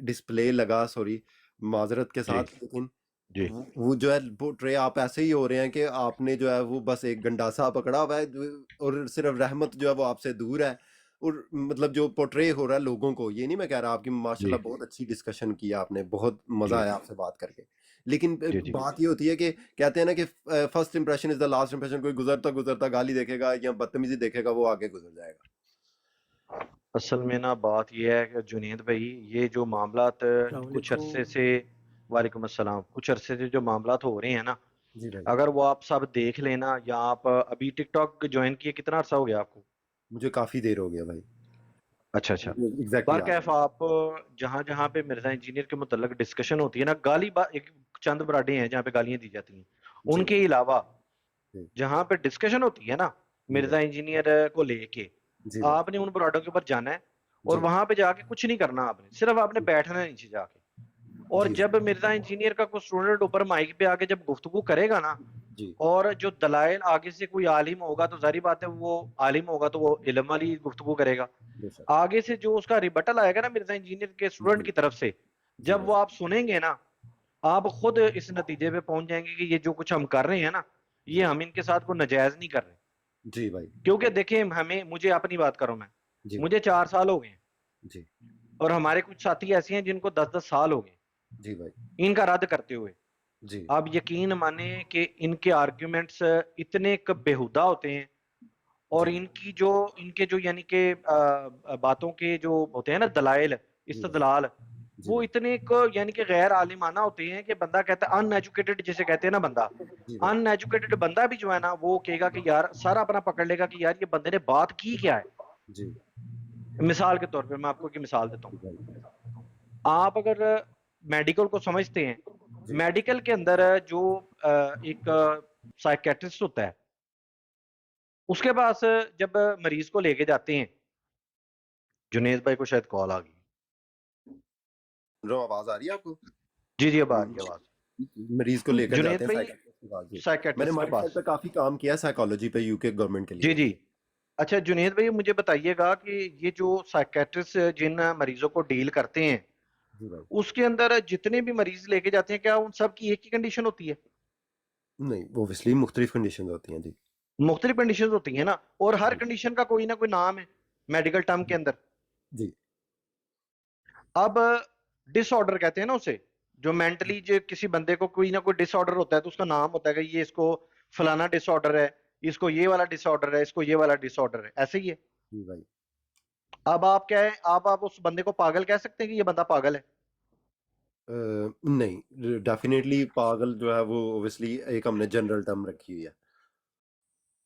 ڈسپلے لگا، سوری معذرت کے جی ساتھ، لیکن جی وہ جو ہے پورٹرے آپ ایسے ہی ہو رہے ہیں کہ آپ نے جو ہے وہ بس ایک گنڈاسا پکڑا ہوا ہے اور صرف رحمت جو ہے وہ آپ سے دور ہے. اور مطلب جو پورٹرے ہو رہا ہے لوگوں کو، یہ نہیں میں کہہ رہا، آپ کی جی ماشاءاللہ بہت اچھی ڈسکشن کی آپ نے، بہت مزہ جی آیا آپ سے بات کر کے، لیکن جی جی بات یہ ہوتی ہے کہ کہتے ہیں نا کہ first impression is the last impression. کوئی گزرتا گزرتا گالی دیکھے گا یا بدتمیزی دیکھے گا، وہ آگے گزر جائے گا. اصل میں نا بات یہ ہے کہ جنید بھائی، یہ جو معاملات السلام کچھ علیکم. عرصے سے، وعلیکم السلام، کچھ عرصے سے جو معاملات ہو رہے ہیں نا، جی بھائی. اگر وہ آپ سب دیکھ لینا، یا آپ ابھی ٹک ٹاک جوائن کیے کتنا عرصہ ہو گیا آپ کو؟ مجھے کافی دیر ہو گیا بھائی، اچھا اچھا. مجھے ایگزیکٹلی یاد بارکیف آپ جہاں جہاں پہ مرزا انجینئر کے متعلق ڈسکشن ہوتی ہے نا، ایک چند براڈے ہیں جہاں پہ گالیاں دی جاتی ہیں، ہے. ان جی کے علاوہ جی جہاں پہ ڈسکشن ہوتی ہے نا جی مرزا بھائی. انجینئر کو لے کے، جی بھائی. آپ نے ان براڈوں کے اوپر جانا ہے، اور جی وہاں پہ جا کے کچھ نہیں کرنا. آپ نے صرف آپ نے بیٹھنا ہے نیچے جا کے، اور جی جب مرزا انجینئر کا کوئی اسٹوڈنٹ اوپر مائک پہ آگے جب گفتگو کرے گا نا، جی اور جو دلائل آگے سے کوئی عالم ہوگا تو ظاہری بات ہے وہ عالم ہوگا تو وہ علم والی گفتگو کرے گا. بے شک. آگے سے جو اس کا ریبٹل آئے گا نا مرزا انجینئر کے اسٹوڈنٹ جی کی طرف سے، جی جب بھائی. وہ آپ سنیں گے نا، آپ خود اس نتیجے پہ پہنچ جائیں گے کہ یہ جو کچھ ہم کر رہے ہیں نا، یہ جی ہم ان کے ساتھ کوئی نجائز نہیں کر رہے. جی بھائی. کیونکہ دیکھیں، مجھے اپنی بات کروں، جی مجھے 4 سال ہو گئے ہیں، جی اور ہمارے کچھ ساتھی ایسے ہیں جن کو 10 10 سال ہو گئے جی بھائی. ان کا رد کرتے ہوئے. جی آپ یقین مانیں کہ ان کے آرگیومنٹس اتنے بےہودہ ہوتے ہیں، اور جی ان کے جو یعنی کہ باتوں کے جو ہوتے ہیں نا دلائل، جی بھائی. استدلال، جی وہ بھائی. اتنے یعنی کہ غیر عالمانہ ہوتے ہیں کہ بندہ کہتا ہے، ان ایجوکیٹڈ جسے کہتے ہیں نا بندہ، جی بھائی. ان ایجوکیٹڈ بندہ بھی جو ہے نا وہ کہے گا کہ یار سارا اپنا پکڑ لے گا کہ یار یہ بندے نے بات کی کیا ہے. جی مثال کے طور پہ میں آپ کو مثال دیتا جی بھائی. ہوں. آپ اگر میڈیکل کو سمجھتے ہیں، جی میڈیکل کے اندر جو ایک سائیکیٹرسٹ ہوتا ہے، اس کے پاس جب مریض کو لے کے جاتے ہیں، جنید بھائی کو شاید کال آ گئی. آواز آ رہی ہے آپ کو؟ جی جی اب آ رہی ہے آواز. مریض کو لے کر جنید جاتے ہیں بھائی سائیکٹرسٹ کے پاس. جی میں نے سائیکیٹرسٹ کے مائنڈ سیٹ پاس. پہ کافی کام کیا سائیکالوجی پہ یو کے گورنمنٹ کے جی لیے. جی. اچھا جنید بھائی مجھے بتائیے گا کہ یہ جو سائیکیٹرسٹ جن مریضوں کو ڈیل کرتے ہیں، جی بھائی. اس کے اندر جتنے بھی مریض لے کے جاتے ہیں، کیا ان سب کی ایک ہی کنڈیشن ہوتی ہے؟ نہیں اوبویسلی مختلف کنڈیشنز ہوتی ہیں. جی مختلف کنڈیشنز ہوتی ہیں نا، اور ہر جی کنڈیشن کا کوئی نہ کوئی نام ہے میڈیکل ٹرم کے اندر. جی اب ڈس آرڈر کہتے ہیں نا اسے، جو مینٹلی جو کسی بندے کو کوئی نہ کوئی ڈس آرڈر ہوتا ہے تو اس کا نام ہوتا ہے کہ یہ اس کو فلانا ڈس آرڈر ہے، اس کو یہ والا ڈس آرڈر ہے، اس کو یہ والا ڈس آرڈر ہے، ایسے ہی ہے. جی بھائی. اب آپ کیا ہے، آپ اس بندے کو پاگل کہہ سکتے ہیں کہ یہ بندہ پاگل ہے؟ نہیں ڈیفینیٹلی پاگل جو ہے وہ اوبویسلی ایک ہم نے جنرل ٹرم رکھی ہوئی ہے.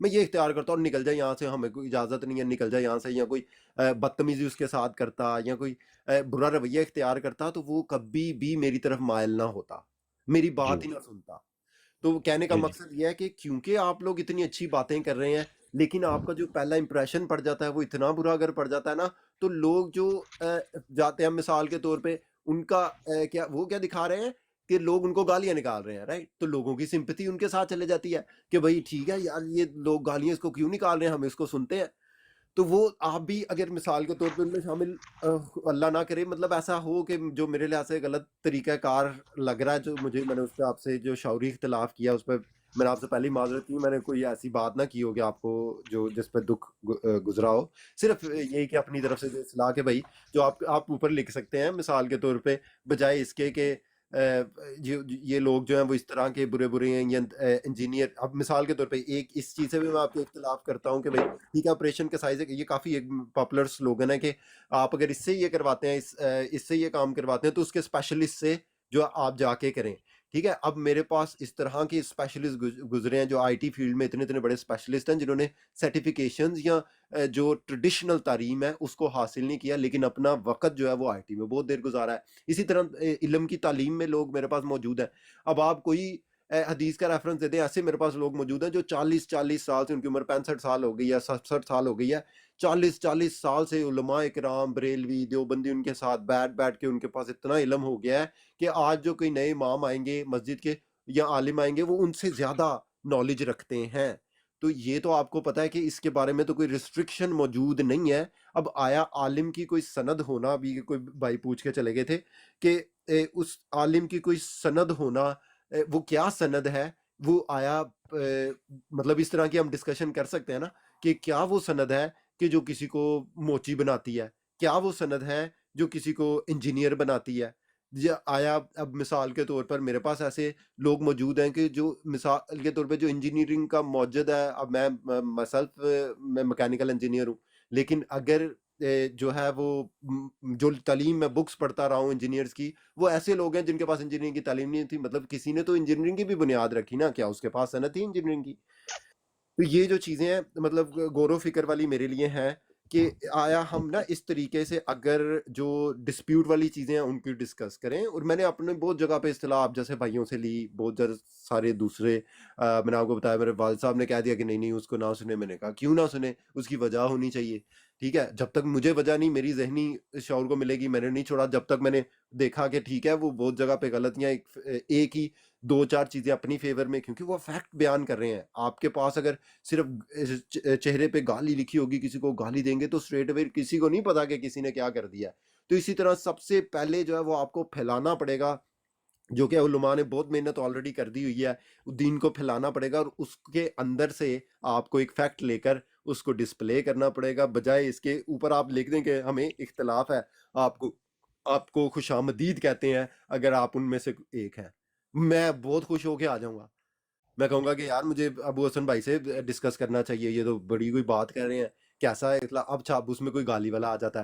میں یہ اختیار کرتا ہوں نکل جائے یہاں سے, ہمیں کوئی اجازت نہیں ہے, نکل جائے یہاں سے, یا کوئی بدتمیزی اس کے ساتھ کرتا یا کوئی برا رویہ اختیار کرتا تو وہ کبھی بھی میری طرف مائل نہ ہوتا, میری بات ہی نہ سنتا. تو کہنے کا مقصد یہ ہے کہ کیونکہ آپ لوگ اتنی اچھی باتیں کر رہے ہیں لیکن آپ کا جو پہلا امپریشن پڑ جاتا ہے وہ اتنا برا اگر پڑ جاتا ہے نا, تو لوگ جو جاتے ہیں مثال کے طور پہ ان کا کیا دکھا رہے ہیں کہ لوگ ان کو گالیاں نکال رہے ہیں, رائٹ, تو لوگوں کی سمپتھی ان کے ساتھ چلے جاتی ہے کہ بھائی ٹھیک ہے یار یہ لوگ گالیاں اس کو کیوں نکال رہے ہیں, ہم اس کو سنتے ہیں. تو وہ آپ بھی اگر مثال کے طور پہ ان میں شامل اللہ نہ کرے مطلب ایسا ہو کہ جو میرے لحاظ سے غلط طریقہ کار لگ رہا ہے, جو میں نے اس پہ آپ سے جو شعوری اختلاف کیا اس پہ میں نے آپ سے پہلی معذرت کی, میں نے کوئی ایسی بات نہ کی ہو کہ آپ کو جو جس پہ دکھ گزرا ہو, صرف یہی کہ اپنی طرف سے جو اصلاح کہ بھائی جو آپ اوپر لکھ سکتے ہیں مثال کے طور پہ, بجائے اس کے کہ یہ لوگ جو ہیں وہ اس طرح کے برے ہیں یا انجینئر. اب مثال کے طور پہ ایک اس چیز سے بھی میں آپ کو اختلاف کرتا ہوں کہ بھائی ٹھیک ہے آپریشن کا سائز ہے, یہ کافی ایک پاپولر سلوگن ہے کہ آپ اگر اس سے یہ کرواتے ہیں اس سے یہ کام کرواتے ہیں تو اس کے اسپیشلسٹ سے جو آپ جا کے کریں, ٹھیک ہے. اب میرے پاس اس طرح کے اسپیشلسٹ گزرے ہیں جو آئی ٹی فیلڈ میں اتنے بڑے اسپیشلسٹ ہیں جنہوں نے سرٹیفکیشنز یا جو ٹریڈیشنل تعلیم ہے اس کو حاصل نہیں کیا لیکن اپنا وقت جو ہے وہ آئی ٹی میں بہت دیر گزارا ہے. اسی طرح علم کی تعلیم میں لوگ میرے پاس موجود ہیں. اب آپ کوئی حدیث کا ریفرنس دے دیں, ایسے میرے پاس لوگ موجود ہیں جو 40 سال سے, ان کی عمر 65 سال ہو گئی ہے, 67 سال ہو گئی ہے, 40 سال سے علماء اکرام بریلوی دیوبندی ان کے ساتھ بیٹھ کے ان کے پاس اتنا علم ہو گیا ہے کہ آج جو کوئی نئے امام آئیں گے مسجد کے یا عالم آئیں گے وہ ان سے زیادہ نالج رکھتے ہیں. تو یہ تو آپ کو پتہ ہے کہ اس کے بارے میں تو کوئی ریسٹرکشن موجود نہیں ہے. اب آیا عالم کی کوئی سند ہونا, بھی کوئی بھائی پوچھ کے چلے گئے تھے کہ اس عالم کی کوئی سند ہونا وہ کیا سند ہے, وہ آیا مطلب اس طرح کی ہم ڈسکشن کر سکتے ہیں نا کہ کیا وہ سند ہے کہ جو کسی کو موچی بناتی ہے, کیا وہ سند ہے جو کسی کو انجینئر بناتی ہے. آیا اب مثال کے طور پر میرے پاس ایسے لوگ موجود ہیں کہ جو مثال کے طور پہ جو انجینئرنگ کا موجود ہے, اب میں میکینیکل انجینئر ہوں لیکن اگر جو ہے وہ جو تعلیم میں بکس پڑھتا رہا ہوں انجینئرز کی, وہ ایسے لوگ ہیں جن کے پاس انجینئرنگ کی تعلیم نہیں تھی, مطلب کسی نے تو انجینئرنگ کی بھی بنیاد رکھی نا, کیا اس کے پاس صنعت تھی انجینئرنگ کی. تو یہ جو چیزیں ہیں مطلب غور و فکر والی میرے لیے ہیں کہ آیا ہم نا اس طریقے سے اگر جو ڈسپیوٹ والی چیزیں ہیں ان کی ڈسکس کریں. اور میں نے اپنے بہت جگہ پہ اصطلاح آپ جیسے بھائیوں سے لی, بہت سارے دوسرے میں نے آپ کو بتایا میرے والد صاحب نے کہہ دیا کہ نہیں اس کو نہ سنے. میں نے کہا کیوں نہ سنے, اس کی وجہ ہونی چاہیے, ٹھیک ہے. جب تک مجھے وجہ نہیں میری ذہنی شعور کو ملے گی میں نے نہیں چھوڑا, جب تک میں نے دیکھا کہ ٹھیک ہے وہ بہت جگہ پہ غلطیاں ایک ہی 2-4 چیزیں اپنی فیور میں, کیونکہ وہ فیکٹ بیان کر رہے ہیں. آپ کے پاس اگر صرف چہرے پہ گالی لکھی ہوگی, کسی کو گالی دیں گے تو اسٹریٹ اوے کسی کو نہیں پتا کہ کسی نے کیا کر دیا. تو اسی طرح سب سے پہلے جو ہے وہ آپ کو پھیلانا پڑے گا, جو کہ علماء نے بہت محنت آلریڈی کر دی ہوئی ہے, دین کو پھیلانا پڑے گا اور اس کے اندر سے آپ کو ایک فیکٹ لے کر اس کو ڈسپلے کرنا پڑے گا, بجائے اس کے اوپر آپ لکھ دیں کہ ہمیں اختلاف ہے, آپ کو خوش آمدید کہتے ہیں اگر آپ ان میں سے ایک ہیں. میں بہت خوش ہو کے آ جاؤں گا, میں کہوں گا کہ یار مجھے ابو حسن بھائی سے ڈسکس کرنا چاہیے, یہ تو بڑی کوئی بات کر رہے ہیں, کیسا ہے اطلاع. اب چھاپ اس میں کوئی گالی والا آ جاتا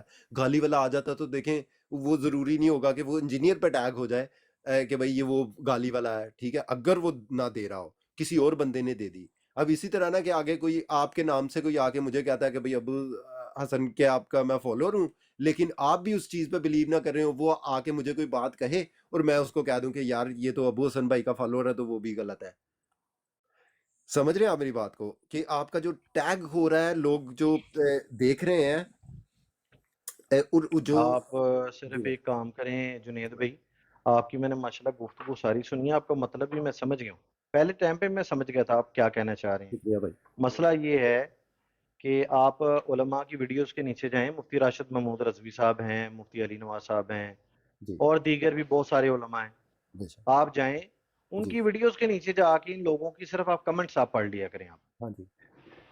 ہے, تو دیکھیں وہ ضروری نہیں ہوگا کہ وہ انجینئر پہ ٹیگ ہو جائے کہ بھائی یہ وہ گالی والا ہے, ٹھیک ہے, اگر وہ نہ دے رہا ہو کسی اور بندے نے دے دی. اب اسی طرح نا کہ آگے کوئی آپ کے نام سے کوئی آ کے مجھے کہتا ہے کہ بھائی ابو حسن کے آپ کا میں فالوور ہوں, لیکن آپ بھی اس چیز پہ بلیو نہ کر رہے ہو, وہ آ کے مجھے کوئی بات کہے اور میں اس کو کہہ دوں کہ یار یہ تو ابو حسن بھائی کا فالوور ہے, تو وہ بھی غلط ہے. سمجھ رہے ہیں آپ میری بات کو کہ آپ کا جو ٹیگ ہو رہا ہے, لوگ جو دیکھ رہے ہیں جو آپ صرف ایک کام کریں جنید بھائی, آپ کی میں نے ماشاءاللہ گفتگو ساری سنی ہے, آپ کا مطلب بھی میں سمجھ گیا ہوں. پہلے ٹائم پہ میں سمجھ گیا تھا آپ کیا کہنا چاہ رہے ہیں. شکریہ بھائی. مسئلہ یہ ہے کہ آپ علماء کی ویڈیوز کے نیچے جائیں, مفتی راشد محمود رضوی صاحب ہیں, مفتی علی نواز صاحب ہیں, جی اور دیگر بھی بہت سارے علماء ہیں. بے شک. آپ جائیں ان کی ویڈیوز کے نیچے جا کے ان لوگوں کی صرف آپ کمنٹس آپ پڑھ لیا کریں. ہاں جی,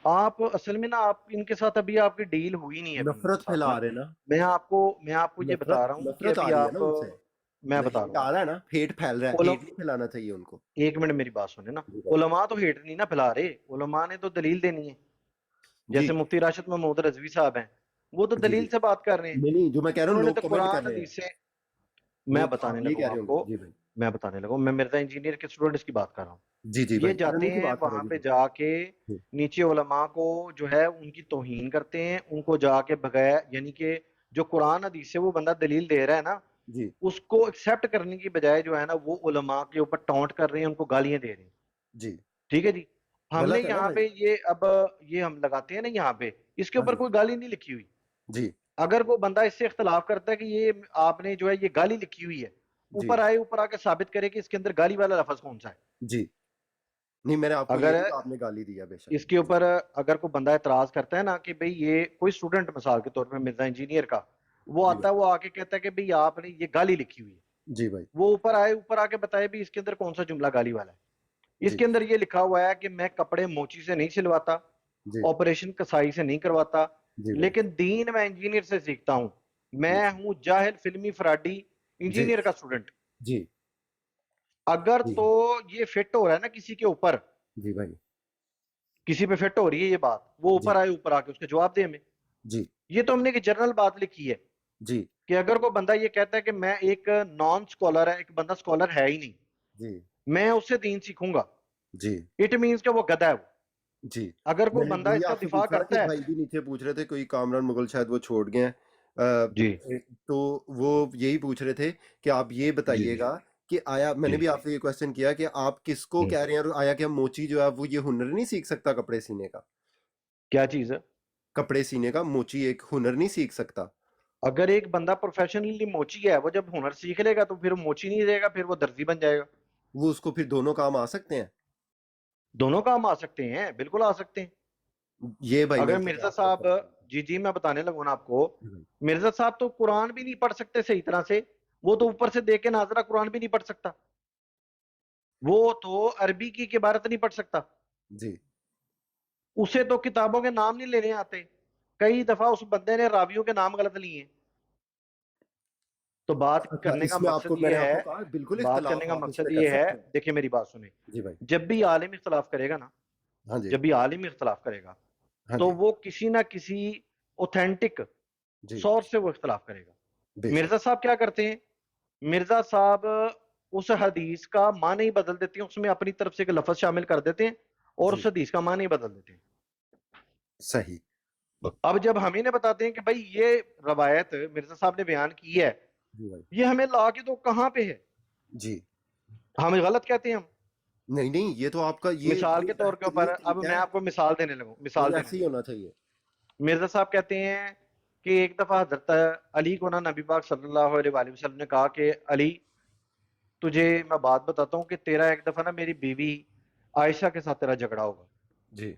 آپ اصل میں نا آپ ان کے ساتھ ابھی آپ کی ڈیل ہوئی نہیں ہے ابھی ان کے نفرت ساتھ نا. پھیلا رہے نا, میں آپ کو یہ بتا رہا ہوں کہ نفرت آ ابھی رہی ہے نا آپ, ان سے, میں بتا ہیٹ رہا آ رہا ہے نا, ہیٹ پھیل رہا ہے, ہوں ہیٹ نہیں پھیلانا چاہیے ان کو. ایک منٹ میری بات سنیں نا. علماء تو ہیٹ نہیں نا پھیلا رہے, علماء نے تو دلیل دینی ہے. جیسے مفتی راشد محمود رضوی صاحب ہیں, وہ تو دلیل سے بات کر رہے ہیں. نہیں جو میں کہہ رہا ہوں انہوں نے لوگ تو کمنٹ قرآن کر رہے ہیں, حدیث سے, میں وہ بتانے آپ یہ لگا کہہ ہوں رہے آپ ہوں کو, گے. جی بھائی, میں بتانے لگا ہوں، میں مرزا انجینئر کے اسٹوڈنٹس کی بات کر رہا ہوں. جی جی یہ بھائی جاتے کرنے کی ہیں بات کر وہاں رہے پہ ہیں جا کے جی نیچے علماء کو جو ہے ان کی توہین کرتے ہیں، ان کو جا کے بغیر یعنی کہ جو قرآن حدیث سے وہ بندہ دلیل دے رہا ہے نا، جی اس کو ایکسیپٹ کرنے کی بجائے جو ہے نا وہ علماء کے اوپر ٹونٹ کر رہے ہیں، ان کو گالیاں دے رہے ہیں. جی ٹھیک ہے جی. ہم نے غلط ہے نا یہاں بھائی. پہ یہ اب یہ ہم لگاتے ہیں نا یہاں پہ، اس کے ہاں اوپر جی کوئی گالی نہیں لکھی ہوئی. جی اگر کوئی بندہ اس سے اختلاف کرتا ہے کہ یہ آپ نے جو ہے یہ گالی لکھی ہوئی ہے، جی اوپر آ کے ثابت کرے کہ اس کے اندر گالی والا لفظ کون سا ہے. جی نہیں میں نے آپ کو یہ اگر نہیں کہا آپ نے گالی دیا بے شک. اس کے اوپر اگر کوئی بندہ اعتراض کرتا ہے نا کہ بھئی یہ کوئی اسٹوڈنٹ مثال کے طور پہ مرزا انجینئر کا، وہ جی آتا ہے وہ آ کے کہتا ہے کہ بھئی آپ نے یہ گالی لکھی ہوئی ہے، جی بھائی وہ اوپر آ کے بتائے بھی اس کے اندر کون سا جملہ گالی والا ہے. اس جی کے اندر یہ لکھا ہوا ہے کہ میں کپڑے موچی سے نہیں سلواتا، جی آپریشن کسائی سے نہیں کرواتا، جی بھائی لیکن دین میں انجینئر سے سیکھتا ہوں. میں ہوں جاہل فلمی فراڈی جی انجینئر کا اسٹوڈنٹ. جی اگر جی تو یہ فٹ ہو رہا ہے نا کسی کے اوپر، جی بھائی کسی پہ فٹ ہو رہی ہے یہ بات، وہ جی اوپر آ کے اس کے جواب دے ہمیں. جی یہ تو ہم نے ایک جنرل بات لکھی ہے جی کہ اگر کوئی بندہ یہ کہتا ہے کہ میں ایک نان سکولر ہے، ایک بندہ سکولر ہے ہی نہیں، جی میں اس سے دین سیکھوں گا، جی اٹ مینس کہ وہ گدھا ہے. وہ جی اگر میں کوئی نے بندہ وہی اس کا آپ سے دفاع پوچھا کہ کرتا ہے. بھائی بھی نیچے پوچھ رہے تھے کوئی کامران مغل شاید وہ چھوڑ گئے ہیں جی تو وہ یہی پوچھ رہے تھے کہ آپ یہ جی بتائیے گا کہ آیا میں نے جی بھی آپ سے یہ کوشچن کیا کہ آپ کس کو ہوں. کہہ رہے ہیں آیا کہ موچی جو ہے وہ یہ ہنر نہیں سیکھ سکتا کپڑے سینے کا کیا چیز ہے؟ کپڑے سینے کا موچی ایک ہنر نہیں سیکھ سکتا اگر ایک بندہ پروفیشنلی موچی ہے، وہ جب ہنر سیکھ لے گا تو پھر موچی نہیں رہے گا، پھر وہ درزی بن جائے گا. وہ اس کو پھر دونوں کام آ سکتے ہیں دونوں کام آ سکتے ہیں، بالکل آ سکتے ہیں. یہ بھائی میں اگر پہلے مرزا آپ کو صاحب، جی میں بتانے لگوں نا آپ کو، جی مرزا صاحب تو قرآن بھی نہیں پڑھ سکتے صحیح طرح سے، وہ تو اوپر سے دیکھ کے ناظرہ قرآن بھی نہیں پڑھ سکتا، وہ تو عربی کی عبارت نہیں پڑھ سکتا، جی اسے تو کتابوں کے نام نہیں لینے آتے. کئی دفعہ اس بندے نے راویوں کے نام غلط لیے ہیں. تو بات اچھا کرنے کا اس میں آپ کو مقصد میں یہ نے آپ ہے، کو کہا بالکل بات کرنے اختلاف کا آپ اس پہ مقصد کر یہ ہے، سکتے ہیں دیکھیں میری بات سنیں، جی بھائی جب بھی عالم اختلاف کرے گا نا، ہاں جی جب بھی عالم اختلاف کرے گا ہاں تو جی وہ کسی نہ کسی اوتھینٹک جی سورس سے وہ اختلاف کرے گا. بے شک مرزا صاحب کیا کرتے ہیں؟ مرزا صاحب اس حدیث کا معنی ہی بدل دیتے ہیں، اس میں اپنی طرف سے ایک لفظ شامل کر دیتے ہیں اور جی اس حدیث کا معنی ہی بدل دیتے ہیں. صحیح اب جب ہم انہیں بتاتے ہیں کہ بھائی یہ روایت مرزا صاحب نے بیان کی ہے، جی بھائی یہ ہمیں لا کے تو کہاں پہ ہے، جی ہمیں غلط کہتے ہیں ہم. نہیں نہیں یہ تو آپ کا مثال یہ کے طور کے اوپر بہترین اب طریقہ میں ہے آپ کو مثال دینے لگوں، اور مثال دینے ایسے ہی لگوں. ہونا چاہیے مرزا صاحب کہتے ہیں کہ ایک دفعہ حضرت علی کو نا نبی پاک صلی اللہ علیہ وآلہ وسلم نے کہا کہ علی تجھے میں بات بتاتا ہوں کہ تیرا ایک دفعہ نا میری بیوی عائشہ کے ساتھ تیرا جھگڑا ہوگا. جی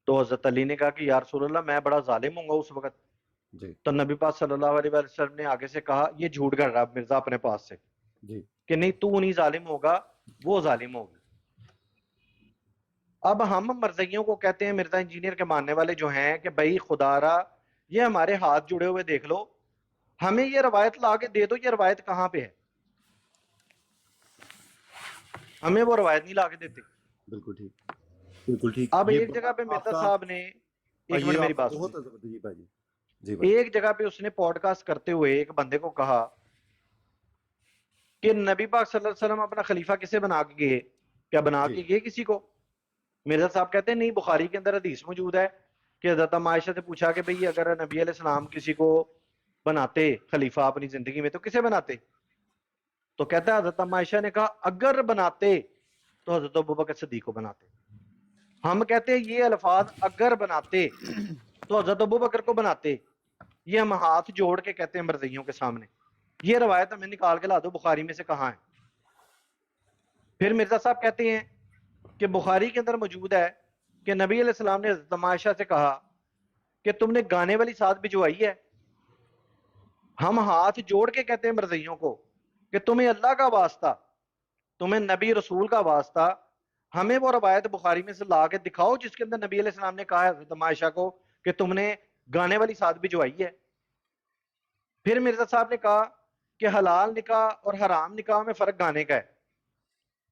تو حضرت علی نے کہا کہ یا رسول اللہ میں بڑا ظالم ہوں گا اس وقت. جی تو نبی پاک صلی اللہ علیہ وآلہ وسلم نے آگے سے کہا یہ جھوٹ کر رہا مرزا اپنے پاس سے، جی کہ نہیں تو نہیں ظالم ہوگا، وہ ظالم ہوگی. اب ہم مرزائیوں کو کہتے ہیں، مرزا انجینئر کے ماننے والے جو ہیں، کہ بھائی خدا را یہ ہمارے ہاتھ جڑے ہوئے دیکھ لو، ہمیں یہ روایت لا کے دے دو، یہ روایت کہاں پہ ہے. ہمیں وہ روایت نہیں لا کے دیتے. بالکل ٹھیک بالکل ٹھیک اب یہ ایک جگہ پہ آپ مرزا کا صاحب نے، ایک منٹ یہ میری آپ کا بات بہت سنیں، جی بھائی جی بھائی ایک جگہ پہ اس نے پوڈ کاسٹ کرتے ہوئے ایک بندے کو کہا کہ نبی پاک صلی اللہ علیہ وسلم اپنا خلیفہ کسے بنا کے گئے، کیا بنا جی کے گئے کسی کو؟ مرزا صاحب کہتے ہیں نہیں، بخاری کے اندر حدیث موجود ہے کہ حضرت عائشہ سے پوچھا کہ بھئی اگر نبی علیہ السلام کسی کو بناتے خلیفہ اپنی زندگی میں تو کسے بناتے؟ تو کہتا ہے حضرت عائشہ نے کہا اگر بناتے تو حضرت ابوبکر صدیق کو بناتے. ہم کہتے ہیں یہ الفاظ اگر بناتے تو حضرت ابوبکر کو بناتے، یہ ہم ہاتھ جوڑ کے کہتے ہیں مرزائیوں کے سامنے. یہ روایت ہمیں نکال کے لا دو بخاری میں سے کہاں ہے. پھر مرزا صاحب کہتے ہیں کہ بخاری کے اندر موجود ہے کہ نبی علیہ السلام نے حضرت عائشہ سے کہا کہ تم نے گانے والی ساز بجوائی ہے. ہم ہاتھ جوڑ کے کہتے ہیں مرزائیوں کو کہ تمہیں اللہ کا واسطہ، تمہیں نبی رسول کا واسطہ، ہمیں وہ روایت بخاری میں سے لا کے دکھاؤ جس کے اندر نبی علیہ السلام نے کہا ہے حضرت عائشہ کو کہ تم نے گانے والی ساز بجوائی ہے. پھر مرزا صاحب نے کہا کہ حلال نکاح اور حرام نکاح میں فرق گانے کا ہے.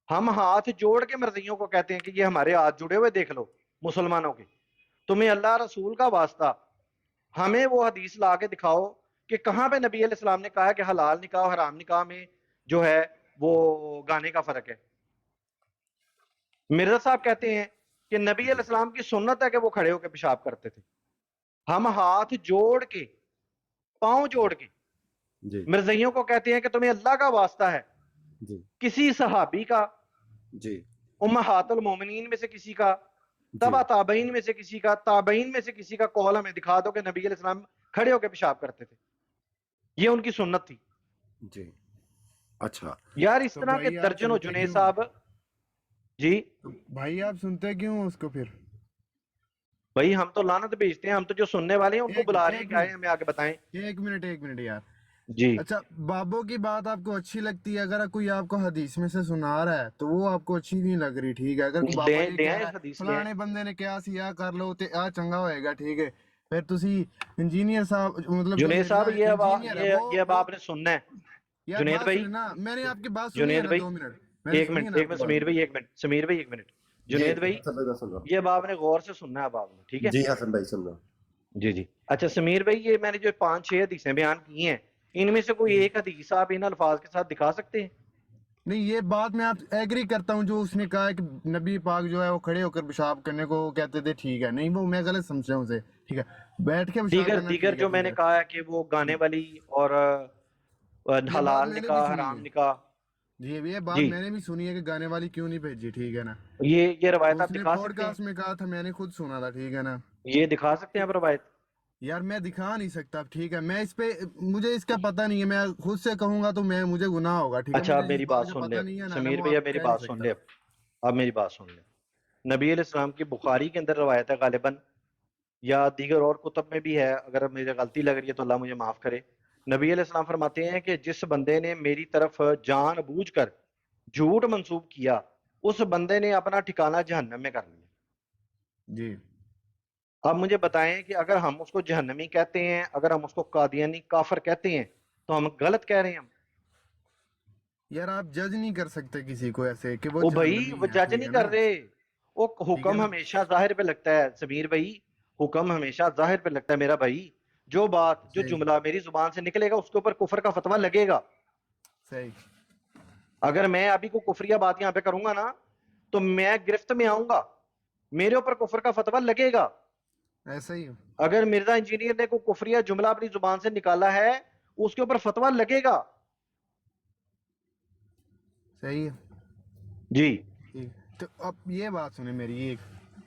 ہم ہاتھ جوڑ کے مرضیوں کو کہتے ہیں کہ یہ ہمارے ہاتھ جڑے ہوئے دیکھ لو مسلمانوں کے، تمہیں اللہ رسول کا واسطہ ہمیں وہ حدیث لا کے دکھاؤ کہ کہاں پہ نبی علیہ السلام نے کہا کہ حلال نکاح اور حرام نکاح میں جو ہے وہ گانے کا فرق ہے. مرزا صاحب کہتے ہیں کہ نبی علیہ السلام کی سنت ہے کہ وہ کھڑے ہو کے پیشاب کرتے تھے. ہم ہاتھ جوڑ کے پاؤں جوڑ کے جی مرزائیوں کو کہتے ہیں کہ تمہیں اللہ کا واسطہ ہے جی کسی صحابی کا، جی امہات المومنین میں سے کسی کا، جی تبع تابعین میں سے کسی کا، تابعین میں سے کسی کا قول ہمیں دکھا دو کہ نبی علیہ السلام کھڑے ہو کے پیشاب کرتے تھے. یہ ان کی سنت تھی. جی. اچھا یار اس تو طرح کے بھائی آپ درجنوں سنتے جنید کیوں صاحب. جی بھائی آپ سنتے کیوں اس کو پھر؟ بھائی ہم تو لعنت بھیجتے ہیں، ہم تو جو سننے والے ہیں ان کو ایک بلا رہے ہیں ایک کہ آئے منٹ ہمیں آگے بتائیں. ایک منٹ یار. جی اچھا بابوں کی بات آپ کو اچھی لگتی ہے، اگر کوئی آپ کو حدیث میں سے سنا رہا ہے تو وہ آپ کو اچھی نہیں لگ رہی، ٹھیک ہے. اگر کوئی بابا لیں یہ لیں کہہ اس رہا ہے حدیث لیں. فلانے بندے نے کیا سیا کر لو تے آ چنگا ہوئے گا، ٹھیک ہے. پھر تسی انجینئر صاحب مطلب جو جنید مرزا صاحب یہ اب انجینئر ہے یہ اب آپ نے سننا ہے. یار جنید بات بھائی، سنیں نا، میں نے آپ کی بات سنی ہے جنید نا، بھائی 2 منٹ میں نے سنی ہے نا آپ کی بات. سمیر بھائی ایک منٹ، سمیر بھائی ایک منٹ. جی جنید بھائی حسن بھائی میں سن رہا یہ اب آپ نے غور سے سننا ہے اب آپ نے، ٹھیک ہے. ہوں. جی حسن بھائی سن رہا ہوں. جی جی اچھا سمیر بھائی، یہ میں نے جو 5-6 حدیثیں بیان کی ہیں ان میں سے کوئی ایک حدیث آپ ان الفاظ کے ساتھ دکھا سکتے ہیں؟ نہیں یہ بات میں آپ ایگری کرتا ہوں جو اس نے کہا ہے کہ نبی پاک جو ہے وہ کھڑے ہو کر پیشاب کرنے کو کہتے تھے، ٹھیک ہے. نہیں وہ میں غلط سمجھا ہوں اسے، ٹھیک ہے. بیٹھ کے پیشاب کرنا دیگر ٹھیک ہے، جو میں ٹھیک نے ہے. کہا ہے کہ وہ گانے والی اور یہ بات حلال میں نے بھی نکاح سنی حرام ہے نکاح. جی، یہ بات جی میں نے بھی سنی ہے کہ گانے والی کیوں نہیں بھیجی، ٹھیک ہے نا. یہ روایت اس آپ نے دکھا پوڈ سکتے ہیں؟ کاسٹ میں کہا تھا، میں نے خود سنا تھا، ٹھیک ہے نا. یہ دکھا سکتے ہیں آپ روایت؟ یار میں دکھا نہیں سکتا، ٹھیک ہے. میں اس پہ مجھے اس کا پتہ نہیں ہے، میں خود سے کہوں گا تو مجھے گناہ ہوگا، ٹھیک ہے. اچھا مجھے اب جس میری بات بات کا سن لے. پتہ نہیں ہے نا سمیر وہ بھیا آپ میری کہہ نہیں بات سن سکتا. لے. اب میری بات سن لے. نبی علیہ السلام کی بخاری کے اندر روایت ہے غالباً، یا دیگر اور کتب میں بھی ہے، اگر مجھے غلطی لگ رہی ہے تو اللہ مجھے معاف کرے. نبی علیہ السلام فرماتے ہیں کہ جس بندے نے میری طرف جان بوجھ کر جھوٹ منسوب کیا اس بندے نے اپنا ٹھکانہ جہنم میں کر لیا. جی اب مجھے بتائیں کہ اگر ہم اس کو جہنمی کہتے ہیں، اگر ہم اس کو قادیانی کافر کہتے ہیں تو ہم غلط کہہ رہے ہیں. ہم یار آپ جج نہیں کر سکتے کسی کو ایسے کہ وہ وہ بھائی جہنمی وہ ہے، جج ٹھیک نہیں ہے کر نا. رہے. وہ ٹھیک ہے حکم نا. ہمیشہ ظاہر پہ لگتا ہے سمیر بھائی، حکم ہمیشہ ظاہر پہ لگتا ہے میرا بھائی. جو بات جو صحیح جملہ میری زبان سے نکلے گا اس کے اوپر کفر کا فتویٰ لگے گا. صحیح. اگر میں ابھی کو کفریہ بات یہاں پہ کروں گا نا تو میں گرفت میں آؤں گا، میرے اوپر کفر کا فتویٰ لگے گا. ایسا ہی اگر مرزا انجینئر نے کوئی کفریہ جملہ اپنی زبان سے نکالا ہے اس کے اوپر فتویٰ لگے گا. صحیح ہے. جی ٹھیک. تو اب یہ بات سنیں میری ایک